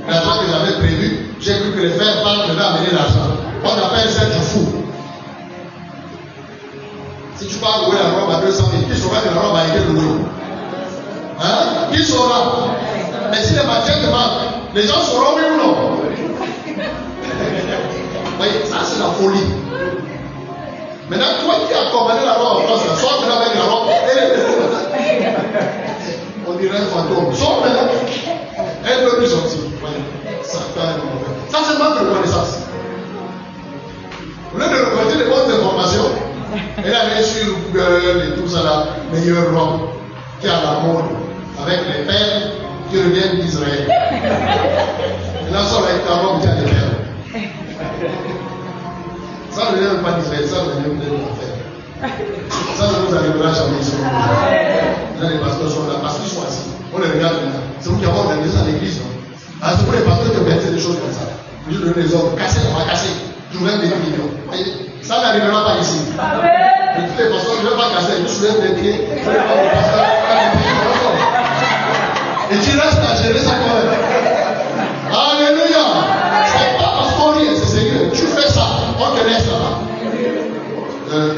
L'argent que j'avais prévu, j'ai cru que le frère parle devait amener l'argent. On appelle ça du fou. Si tu vas louer la robe à 200 000, qui saura que la robe a été louée? Hein? Qui saura? Mais si les matières demandent, les gens sauront oui ou non? Voyez, ça c'est la folie. Maintenant, toi qui as commandé la robe en France, sors maintenant avec la robe. On dirait un fantôme. Sors maintenant. Elle ne peut plus sortir. Ça c'est manque de connaissance. Au lieu de reconnaître les bonnes informations, elle allait sur Google et tout ça là, meilleure robe qui est à la mode, avec les pères qui reviennent d'Israël. Et là, sort avec ta robe qui a des pères. Ça ne vient pas d'Israël, ça ne vient de l'enfer. Ça ne nous arrivera jamais ici. Là, les pasteurs sont là, parce qu'ils sont assis. On les regarde maintenant. C'est vous qui avez organisé ça à l'église. Ah, c'est pour les pasteurs qui organisent des choses comme ça. Je donne les ordres, casser, on va casser. Je vous donne des millions. Ça n'arrivera pas ici. Mais tous les pasteurs, je ne vais pas casser. Je soulève des pieds. Et tu restes à gérer ça quand même. Alléluia. C'est pas parce qu'on rit, c'est sérieux. Tu fais ça, on te laisse là-bas.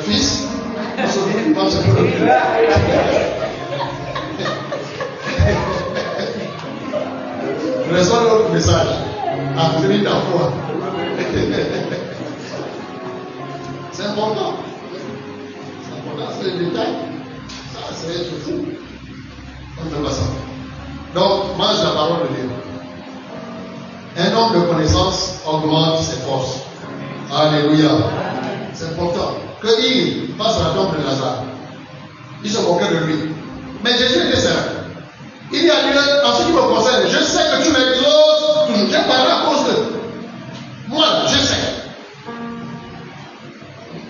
Fils, non, c'est pour le plus. Reçois l'autre message. Affermis ta foi. C'est important. C'est important, c'est le détail. Ça, c'est être fou. On ne fait pas ça. Donc, mange la parole de Dieu. Un homme de connaissance augmente ses forces. Alléluia. C'est important. Que dire face à la tombe de Lazare? Ils se moquaient de lui. Mais Jésus était serein. Il y a dit, en ce qui me concerne, je sais que tu m'exauces toujours. J'ai parlé à cause de moi, je sais.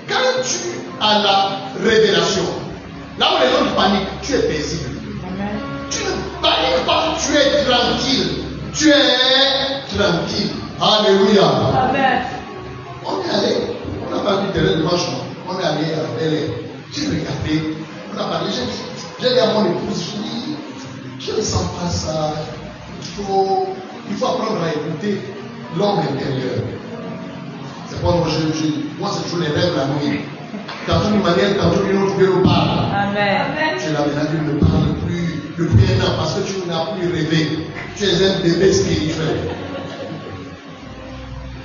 Quand tu as la révélation, là où les autres paniquent, tu es paisible. Amen. Tu ne paniques pas, tu es tranquille. Tu es tranquille. Alléluia. Amen. On est allé, on n'a pas vu terrain dimanche, on est allé à Bel-Air. J'ai regardé, on a parlé, j'ai dit à mon épouse, je ne sens pas ça. Il faut apprendre à écouter l'homme intérieur. C'est pas moi, c'est toujours les rêves la nuit. Tantôt d'une manière, tantôt d'une autre, Dieu nous parle. Amen. Tu es là maintenant, Dieu ne parle plus depuis un an parce que tu n'as plus rêvé. Tu es un bébé spirituel.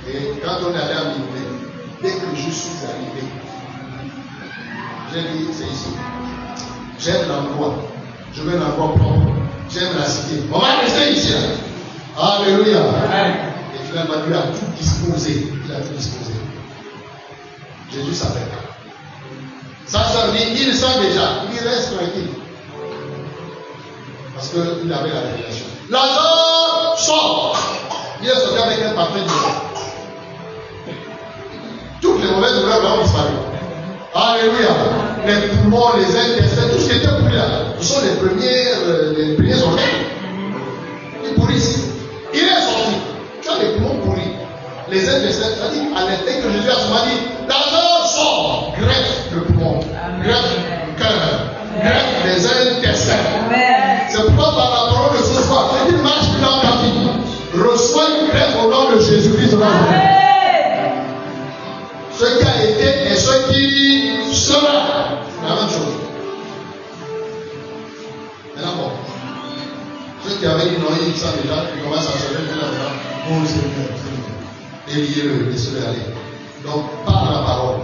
Et quand on est allé à Minoué, dès que je suis arrivé, j'ai dit, c'est ici. J'aime l'endroit. Je veux un endroit propre. J'aime la cité. On va rester ici. Alléluia. Amen. Et finalement, Dieu a tout disposé. Il a tout disposé. Jésus savait. Sa soeur dit, il sent déjà. Il reste tranquille. Parce qu'il avait la révélation. Lazare sort. Il est sorti avec un parfait de toutes les mauvaises odeurs ont disparu. Alléluia. Les poumons, les intestins, tout ce qui était pourri là, ce sont les premiers organes. Ils pourrissent. Il est sorti. Tu as les poumons pourris. Les intestins, ça dit, à l'intérieur que Jésus a souvent dit, Lazare sort. Greffe le poumon. Greffe le cœur. Greffe les intestins. C'est pourquoi par la parole de ce soir, c'est une marche dans ta vie. Reçois une greffe au nom de Jésus-Christ. Ce qui a été et ce qui sera, c'est la même chose. Ceux qui avaient dit non, ils savent déjà, ils commencent à se lever là-dedans. Oh, c'est bien. Déliez-le, laissez-le aller. Donc, par la parole,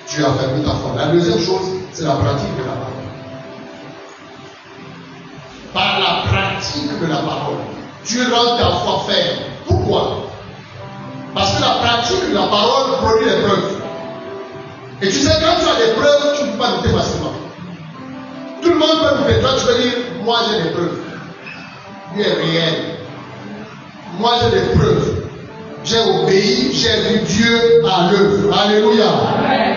tu as affermi ta foi. La deuxième chose, c'est la pratique de la parole. Par la pratique de la parole, tu rends ta foi ferme. Pourquoi? Parce que la pratique de la parole produit les preuves. Et tu sais, quand tu as des preuves, tu ne peux pas douter facilement. Tout le monde peut douter. Toi, tu peux dire, moi j'ai des preuves. Lui est réel. Moi j'ai des preuves. J'ai obéi, j'ai vu Dieu à l'œuvre. Alléluia.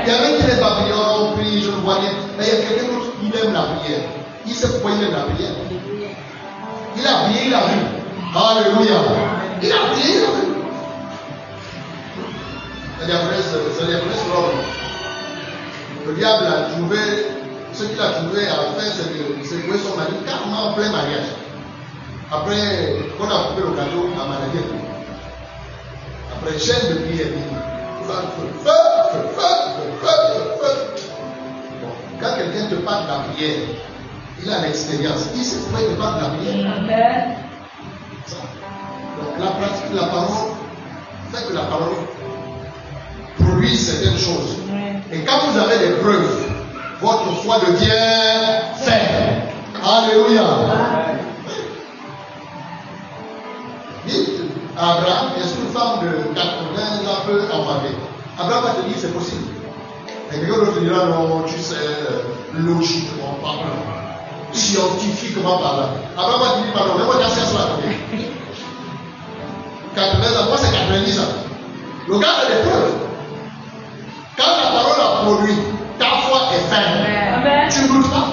Il y avait qui les papillons ont pris, je ne vois rien. Mais il y a quelqu'un d'autre qui aime la prière. Il sait pourquoi il aime la prière. Il a prié, il a vu. Alléluia. Il a prié, il a vu. C'est des promesses l'homme. Le diable a trouvé, ce qu'il a trouvé à faire, c'est de secouer son mari carrément en plein mariage. Après qu'on a coupé le gâteau, la maladie est venue. Après chaîne de prière, feu. Bon, quand quelqu'un te parle de la prière, il a l'expérience. Il sait pourquoi il te parle de la prière. Amen. Donc la pratique de la parole fait que la parole produit certaines choses. Et quand vous avez des preuves, votre foi devient ferme. Alléluia. Dites à Abraham, est-ce qu'une femme de 80 ans peut enfanter? Abraham va te dire c'est possible. Et quelqu'un d'autre dira non, tu sais, logiquement parlant, scientifiquement parlant. Abraham va te dire pardon, mais moi j'ai assez à côté. 80 ans, moi c'est 90 ans. Le gars a des preuves. Quand la parole a produit, ta foi est ferme. Amen. Tu ne doutes pas.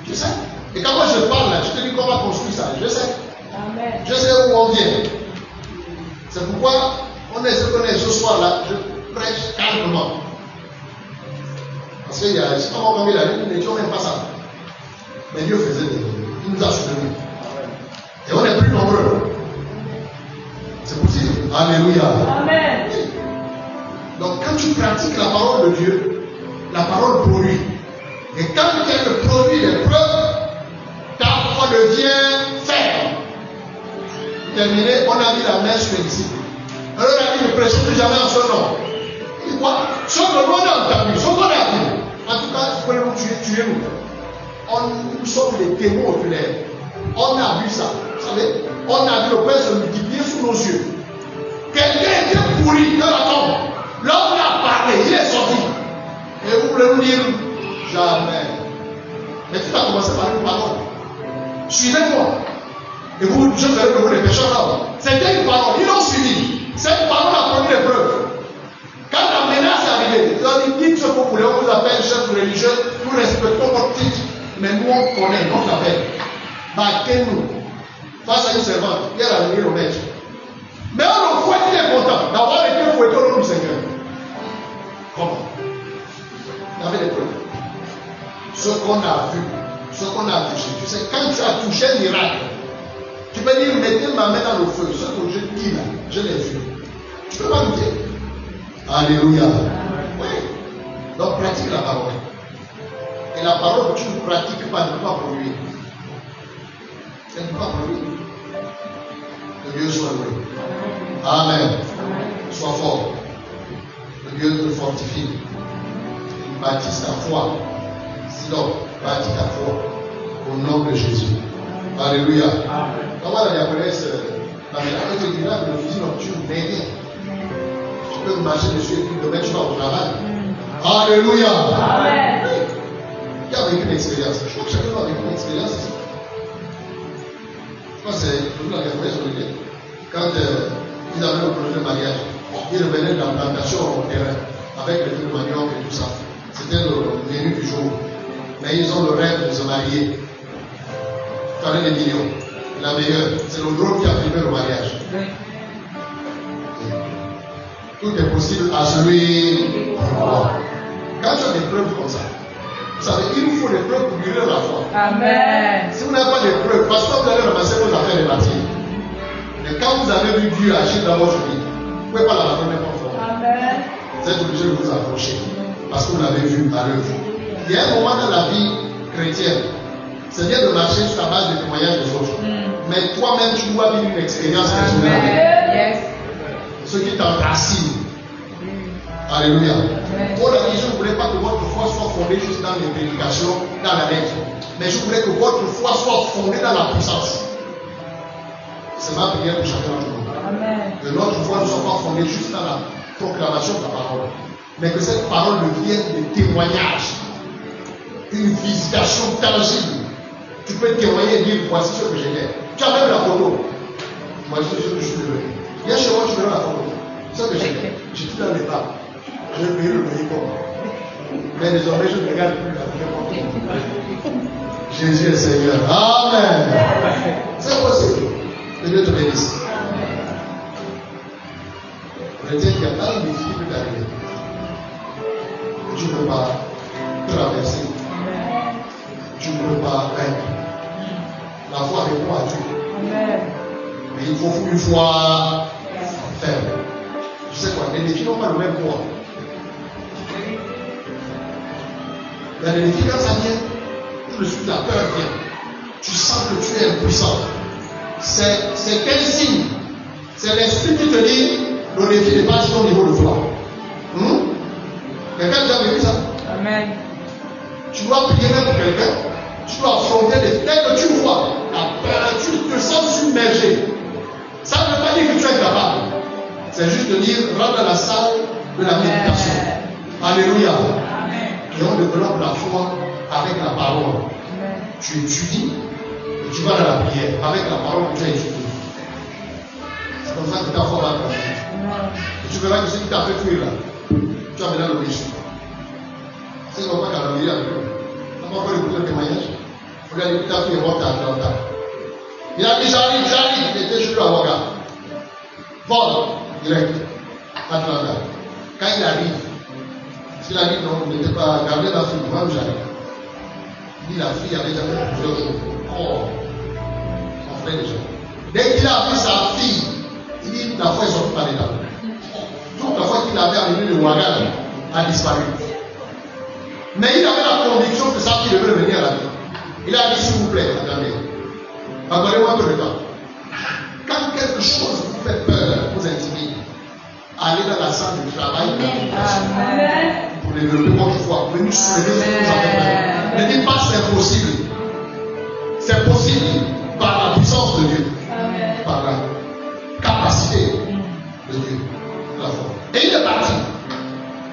Tu sais. Et quand moi je parle là, tu te dis qu'on va construire ça. Je sais. Amen. Je sais où on vient. C'est pourquoi on est ce qu'on est ce soir là. Je prêche calmement. Parce qu'il y a, je ne sais pas combien il a dit, nous n'étions même pas ça. Mais Dieu faisait des choses. Il nous a soutenus. Et on est plus nombreux. C'est possible. Alléluia. Amen. Donc quand tu pratiques la parole de Dieu, la parole produit. Et quand elle produit les preuves, ta foi devient ferme. Terminé, on a mis la main sur les disciples. Alors on a dit ne prêchez plus jamais en son nom. Il dit quoi? Son nom on a entendu, son nom on a appris. En tout cas, si vous voulez nous tuer, tuez-nous. Nous sommes les témoins oculaires. On a vu ça. Vous savez, on a vu le Père se multiplier sous nos yeux. Quelqu'un était pourri dans la tombe. L'homme a parlé, il est sorti. Et vous voulez nous dire jamais. Mais tout a commencé par une parole. Suivez-moi. Et vous, je ferai que vous les pécheurs là. C'était une parole, ils l'ont suivi. Cette parole a produit des preuves. Quand la menace est arrivée, ils ont dit dites ce que vous voulez, on vous appelle chef religieux, nous respectons votre titre. Mais nous on connaît, on s'appelle. Battez-nous. Face à une servante, il y a la venir au maître. Mais on le fouette, il est content d'avoir été fouetté au nom du Seigneur. Comment? Il y avait des preuves. Ce qu'on a vu, ce qu'on a touché. Tu sais, quand tu as touché un miracle, tu peux dire, mettez ma main dans le feu. Ce que je dis là, je l'ai vu. Tu peux pas douter. Alléluia. Oui. Donc pratique la parole. Et la parole que tu ne pratiques pas ne peut pas produire. Elle ne peut pas produire. Que Dieu soit loué. Amen. Sois fort. Que Dieu te fortifie. Bâtisse ta foi. Sinon, bâtis ta foi. Au nom de Jésus. Alléluia. Comment la diaconesse, la médaille te dira que le fusil nocturne n'est rien. Tu peux marcher dessus et puis demain tu vas au travail. Alléluia. Amen. Qui a vécu une expérience? Je crois que chacun a vécu une expérience ici. Je crois que c'est la diaconesse Olivier. Quand ils avaient le projet de mariage, ils revenaient de la plantation au terrain avec les feux de manioc et tout ça. C'était le menu du jour. Mais ils ont le rêve de se marier. Faire des millions. La meilleure, c'est le drone qui a filmé le mariage. Tout est possible à celui qui croit. Quand tu as des preuves comme ça, vous savez, il nous faut des preuves pour guérir la foi. Amen. Si vous n'avez pas de preuves, parce que vous allez ramasser vos affaires et partir. Mais quand vous avez vu Dieu agir dans votre vie, vous ne pouvez pas la raconter n'importe comment. Amen. Vous êtes obligé de vous accrocher parce que vous l'avez vu à l'œuvre. Il y a un moment dans la vie chrétienne, c'est bien de marcher sur la base des témoignages des autres. Mais toi-même, tu dois vivre une expérience personnelle. Yes. Ce qui t'enracine. Alléluia. Paul a dit, je ne voulais pas que votre foi soit fondée juste dans les prédications, dans la lettre. Mais je voulais que votre foi soit fondée dans la puissance. C'est ma prière pour chacun d'entre nous. Que notre foi ne soit pas fondée juste dans la proclamation de la parole. Mais que cette parole devienne des témoignages. Une visitation tangible. Tu peux témoigner et dire, voici ce que j'ai fait. Tu as même la photo. Voici ce que je suis devenu. Viens chez moi, tu verras la photo. C'est ce que j'ai fait. Je suis dans les bas. Je vais payer le médicament. Mais désormais, je ne regarde plus la vie. Jésus est Seigneur. Amen. C'est possible. Que Dieu te bénisse. Retiens qu'il y a tant de difficultés qui t'arrivent. Tu ne peux pas traverser. Tu ne peux pas vaincre. La foi répond à Dieu. Mais il faut une foi ferme. Tu sais quoi, les défis n'ont pas le même poids. Il y a des défis quand ça vient, tout de suite la peur vient. Tu sens que tu es impuissant. C'est quel signe? C'est l'esprit qui te dit le défi n'est pas sur ton niveau de foi. Quelqu'un qui a vécu ça? Amen. Tu dois prier même pour quelqu'un. Tu dois affronter les. Dès que tu vois la peur, tu te sens submergé. Ça ne veut pas dire que tu es incapable. C'est juste de dire rentre dans la salle de la méditation. Alléluia. Et on développe la foi avec la parole. Tu étudies et tu vas dans la prière avec la parole que tu as étudiée. C'est comme ça que ta foi va grandir. Et tu verras que ce qui t'a fait fuir là, tu as maintenant l'obéissance. C'est comme ça qu'à la vérité avec nous. Tu n'as pas encore écouté le témoignage. Regarde, il t'a fait rentrer à Atlanta. Il a dit j'arrive, il était juste avocat. Vol, direct, Atlanta. Quand il arrive, s'il a dit non, il n'était pas gardé la fille, moi j'arrive. Il dit la fille avait déjà fait plusieurs jours. Oh, son frère déjà. Dès qu'il a vu sa fille, il dit la foi est sortie par les dents. Toute la fois qu'il avait arrivé le Ouagan a disparu. Mais il avait la conviction que sa fille devait revenir à la vie. Il a dit s'il vous plaît, attendez. Accordez-moi un peu de temps. Quand quelque chose vous fait peur, vous intimide, allez dans la salle de travail pour développer votre foi. Venez soulever ce que vous avez peur. Ne dites pas c'est impossible. C'est possible par la puissance de Dieu. Par la capacité de Dieu. La foi. Et il est parti.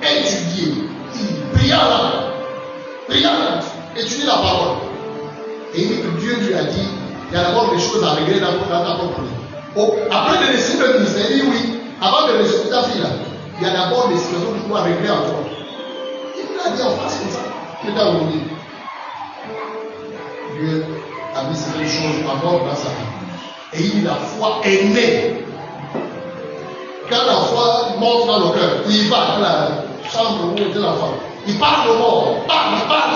Étudier. Il pria là. Étudier la parole. Et il dit que Dieu lui a dit, il y a d'abord des choses à régler dans ta propre vie. Après de laisser le ministère, il dit oui, avant de laisser ta fille là, il y a d'abord des situations que tu dois régler en toi. Il l'a dit en face comme ça. Il t'a oublié. Dieu a mis certaines choses en ordre dans sa vie. Et il dit la foi est née. Quand la foi monte dans le cœur, il va dans la chambre où était la femme. Il parle au mort. Il parle.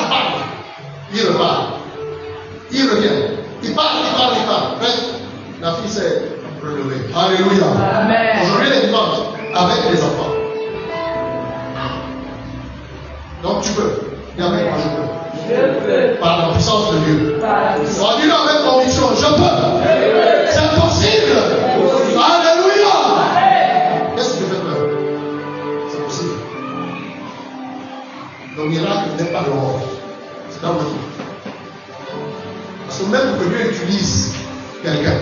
Il repart. Il revient. Il parle. Bref, la fille s'est relevée. Alléluia. Amen. Aujourd'hui, les dimanches, avec les enfants. Donc tu peux. Dis avec moi, je peux. Par la puissance de Dieu. Dis-le avec conviction, je peux. C'est possible. Alléluia. Qu'est-ce qui te fait peur? C'est possible. Le miracle n'est pas dehors. C'est dans votre vie. Parce que même que Dieu utilise quelqu'un,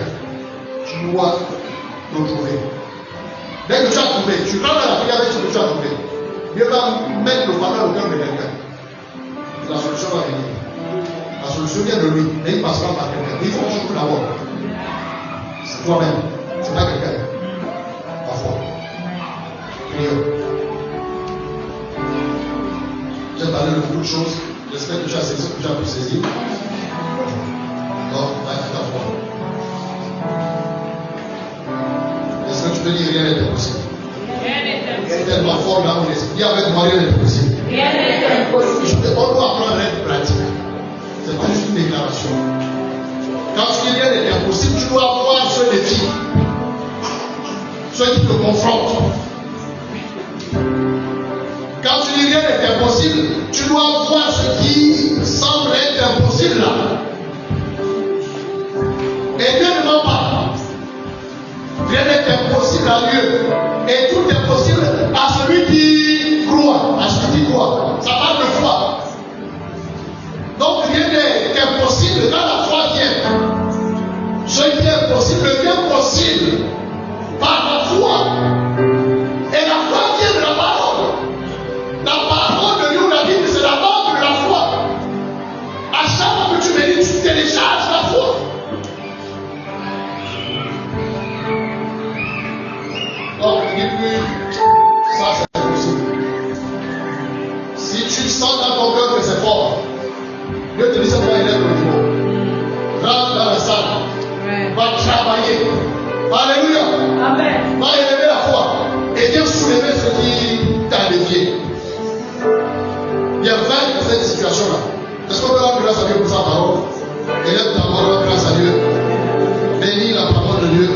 tu dois le trouver. Dès que tu as trouvé, tu rentres dans la prière avec ce que tu as trouvé. Dieu va mettre le fardeau au cœur de quelqu'un. La solution va venir. La solution vient de lui, mais il passera par quelqu'un. Il faut que tu trouves d'abord. C'est toi-même. C'est pas quelqu'un. Parfois. Prions. J'ai parlé de beaucoup de choses. J'espère que tu as saisi ce que tu as pu saisir. Donc, va faire ta foi. Est-ce que tu peux dire rien n'est impossible? Il est tellement fort dans mon esprit. Dis avec moi, rien n'est possible. On doit apprendre à être pratique. C'est pas juste une déclaration. Quand tu dis rien n'est impossible, tu dois voir ce défi. Ceux qui te confrontent. Quand tu dis rien n'est impossible, tu dois voir ce qui semble être impossible là. Et Dieu demande sera Dieu. Et tout est possible à celui qui croit. À celui qui croit. Ça parle de foi. Donc rien n'est impossible quand la foi vient. Ce qui est impossible devient possible par la foi. Et la foi vient de la parole. La parole de Dieu, la Bible, c'est la langue de la foi. À chaque fois que tu médites, tu télécharges la foi. Donc, il dit plus, ça c'est possible. Si tu sens dans ton cœur que c'est fort, Dieu te dit seulement élève le niveau. Rentre dans la salle. Va travailler. Alléluia. Amen. Va élever la foi. Et viens soulever ce qui t'a dévié. Viens vaincre cette situation-là. Est-ce qu'on peut rendre grâce à Dieu pour sa parole? Élève ta parole, grâce à Dieu. Bénis la parole de Dieu.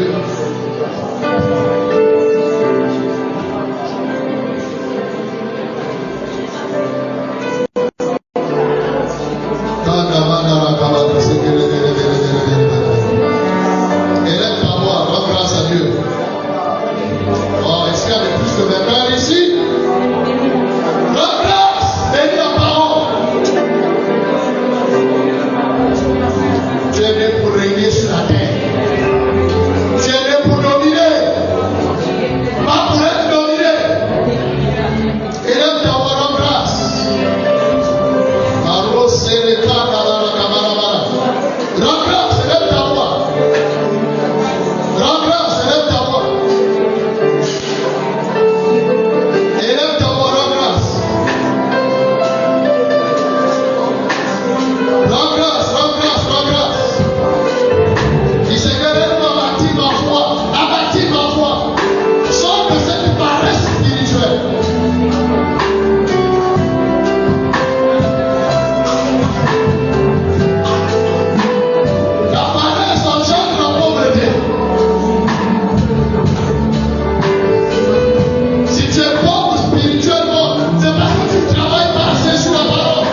Élève ta voix, rends grâce à Dieu. Oh, est-ce qu'il y a de plus de verdad ici? Rends grâce, bénis la parole. Tu es né pour régner sur la terre. Tu es né pour dominer. Pas pour être dominé. Élève ta voix, rends grâce. Rends grâce, élève ta voix. Rends grâce, élève ta voix. Élève ta voix, rends grâce. Rends grâce, rends grâce, rends grâce. Il se guérit pour abattir ma foi, abattir ma foi. Sors de cette paresse spirituelle. La paresse engendre la pauvreté. Si tu es pauvre spirituellement, c'est parce que tu ne travailles pas assez sur la parole.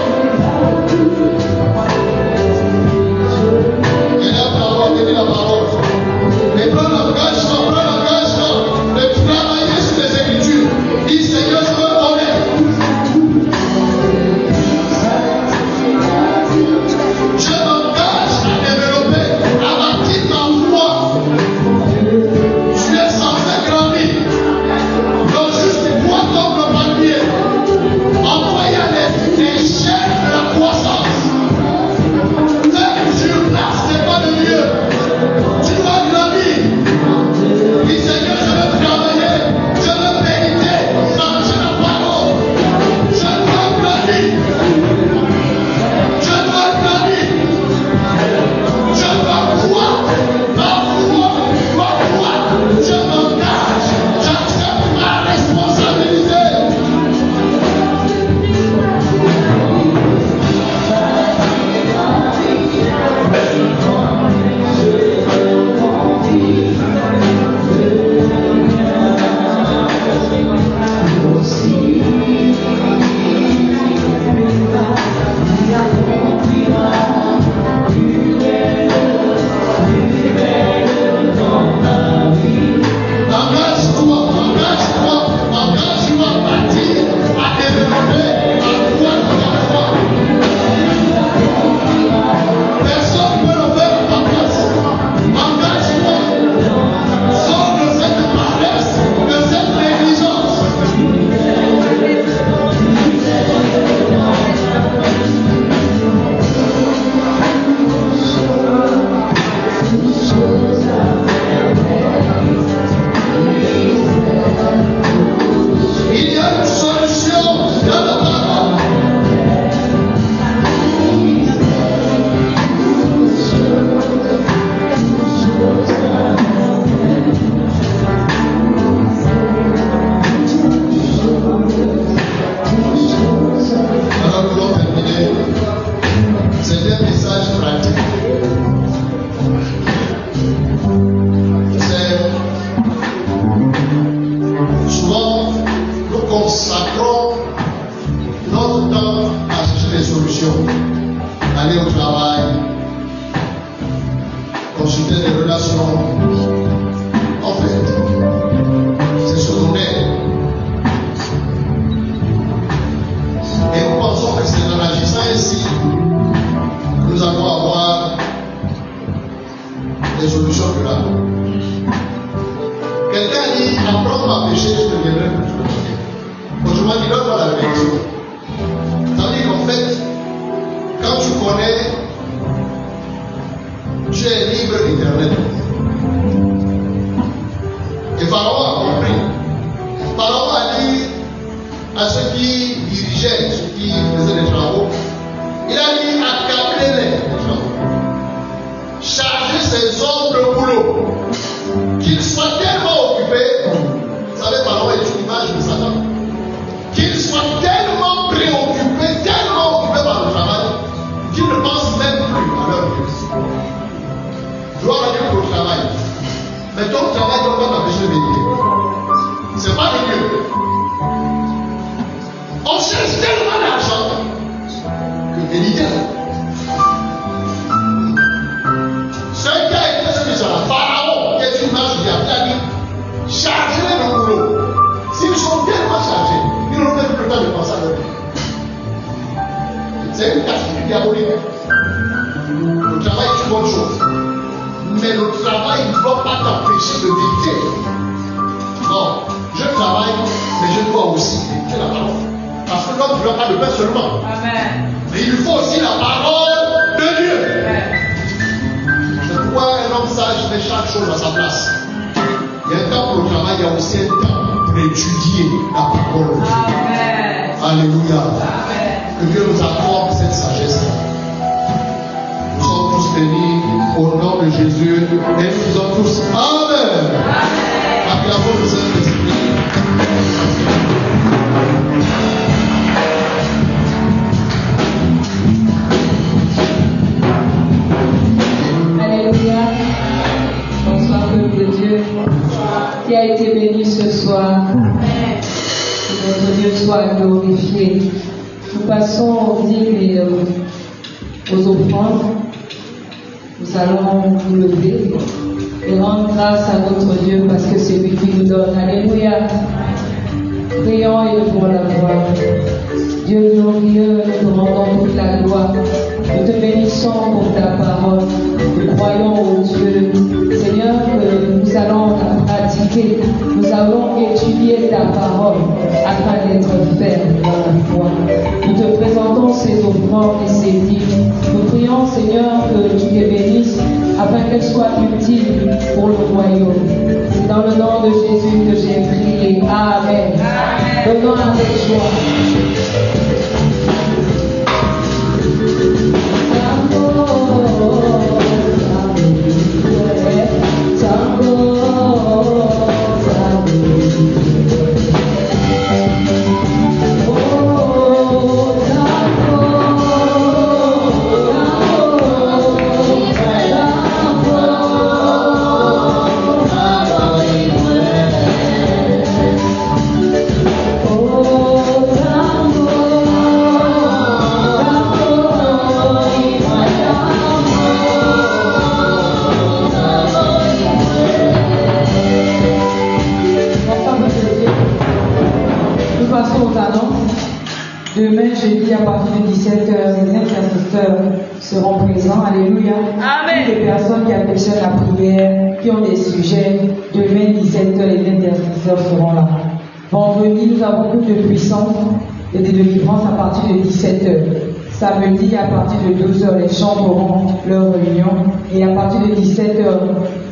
Élève ta voix, bénis la parole. Et prends l'engagement de travailler sur les Écritures. Dis Seigneur, je veux connaître. Je m'engage à développer, à bâtir ma foi. Tu es censé grandir. Non juste toi comme le palmier. Envoyer les chaînes de la croissance. Fais sur place, c'est pas de Dieu. Tu dois grandir. Dis Seigneur, je veux travailler. Je veux méditer. Manger la parole. Je dois grandir. Je dois grandir. Je dois croire. Ma foi. Je m'engage. J'accepte ma responsabilité. Engage-toi à bâtir, à développer, à croire dans la foi. Personne ne peut le faire à ta place. Engage-toi. Sors de cette paresse, de cette négligence. Il y a une solution dans la parole. Alors nous allons terminer. C'est un message pratique. Souvent, nous consacrons notre temps à chercher des solutions. Aller au travail, consulter des relations. En fait, Quelqu'un dit, apprends à pécher, je deviendrai plus compliqué. Autrement dit, donne-moi la vérité. Ça veut dire qu'en fait, quand tu connais, tu es libre d'éternel. Et Pharaon a compris. Pharaon a dit à ceux qui dirigeaient, ceux qui faisaient les travaux, il a dit accablez-les les travaux. Chargez ces hommes de boulot. Qu'ils soient tellement occupés, vous savez, Pharaon est une image de Satan. Qu'ils soient tellement préoccupés par le travail, qu'ils ne pensent même plus à leur Dieu. Gloire à Dieu pour le travail. Mais ton travail ne doit pas t'empêcher de méditer. Ce n'est pas de Dieu. On cherche tellement d'argent que méditer. Ce qui a été celui sur la Pharaon, qui est une image du diable, il a dit chargez-les de boulot. S'ils sont tellement chargés, ils n'ont même plus le temps de penser à leur vie. C'est une tactique diabolique. Le travail est une bonne chose. Mais le travail ne doit pas t'empêcher de méditer. Non, je travaille, mais je dois aussi méditer la parole. Parce que l'homme ne doit pas de pain seulement. Amen. Mais il lui faut aussi la parole de Dieu. Amen. C'est pourquoi un homme sage met chaque chose à sa place. Il y a un temps pour le travail, il y a aussi un temps pour étudier la parole de Dieu. Amen. Alléluia. Amen. Que Dieu nous accorde cette sagesse. Nous sommes tous bénis au nom de Jésus et nous disons tous Amen. Acclamons le Saint-Esprit. Alléluia. Bonsoir peuple de Dieu qui a été béni ce soir. Que notre Dieu soit glorifié. Nous passons aux dîmes et aux offrandes. Nous allons nous lever et rendre grâce à notre Dieu parce que c'est lui qui nous donne. Alléluia. Prions et levons la voix. Dieu glorieux, nous te rendons toute la gloire. Nous te bénissons pour ta parole. Nous croyons au Dieu, Seigneur, que nous allons la pratiquer. Nous allons étudier ta parole afin d'être fermes dans la foi. Nous te présentons ces offrandes et ces dîmes. Nous prions, Seigneur, que tu les bénisses afin qu'elles soient utiles pour le royaume. C'est dans le nom de Jésus que j'ai prié. Amen. Donnons avec joie. Demain, jeudi, à partir de 17h, les intercesseurs seront présents. Alléluia. Amen. Les personnes qui affectionnent la prière, qui ont des sujets, demain, 17h, les intercesseurs seront là. Vendredi, nous avons beaucoup de puissance et de délivrance à partir de 17h. Samedi, à partir de 12h, les chambres auront leur réunion. Et à partir de 17h,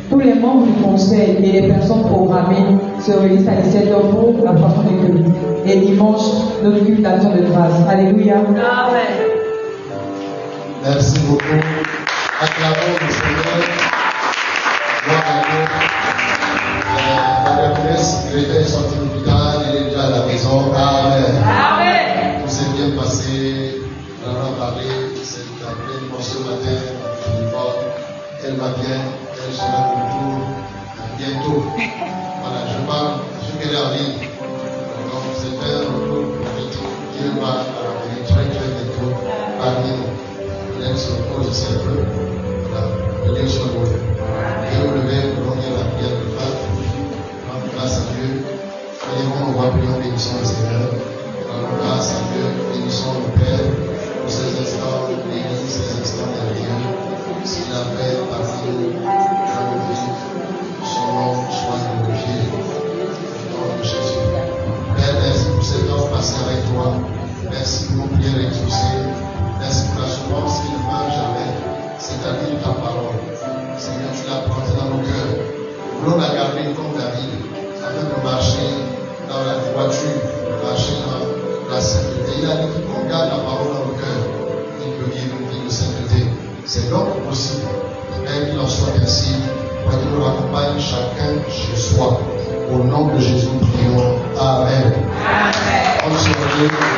tous les membres du conseil et les personnes programmées se réunissent à 17h pour la façon de culte. Et dimanche, notre culte d'action de grâce. Alléluia. Amen. Merci beaucoup. Acclamons le Seigneur. Gloire à Dieu. Madame Inès, secrétaire sortie de l'hôpital, elle est déjà à la maison. Amen. Amen. Tout s'est bien passé. On en a parlé. C'est appelé ce matin. Elle va bien. Elle sera de retour bientôt. Voilà, je parle ce qu'elle est en ligne. Donc, c'est un retour. Dieu va revenir très bientôt parmi nous. Elle se repose aussi un peu. Voilà, que Dieu soit loué. Dieu vous levez pour donner la prière de femme. Grâce à Dieu. Prions, on va prier, bénissons le Seigneur. Grâce à Dieu, bénissons le Père pour ces instants bénis, ces instants merveilleux. S'il a fait parmi nous, dans nos vies, accompagne chacun chez soi. Au nom de Jésus, prions. Amen. Amen. Bonne soirée.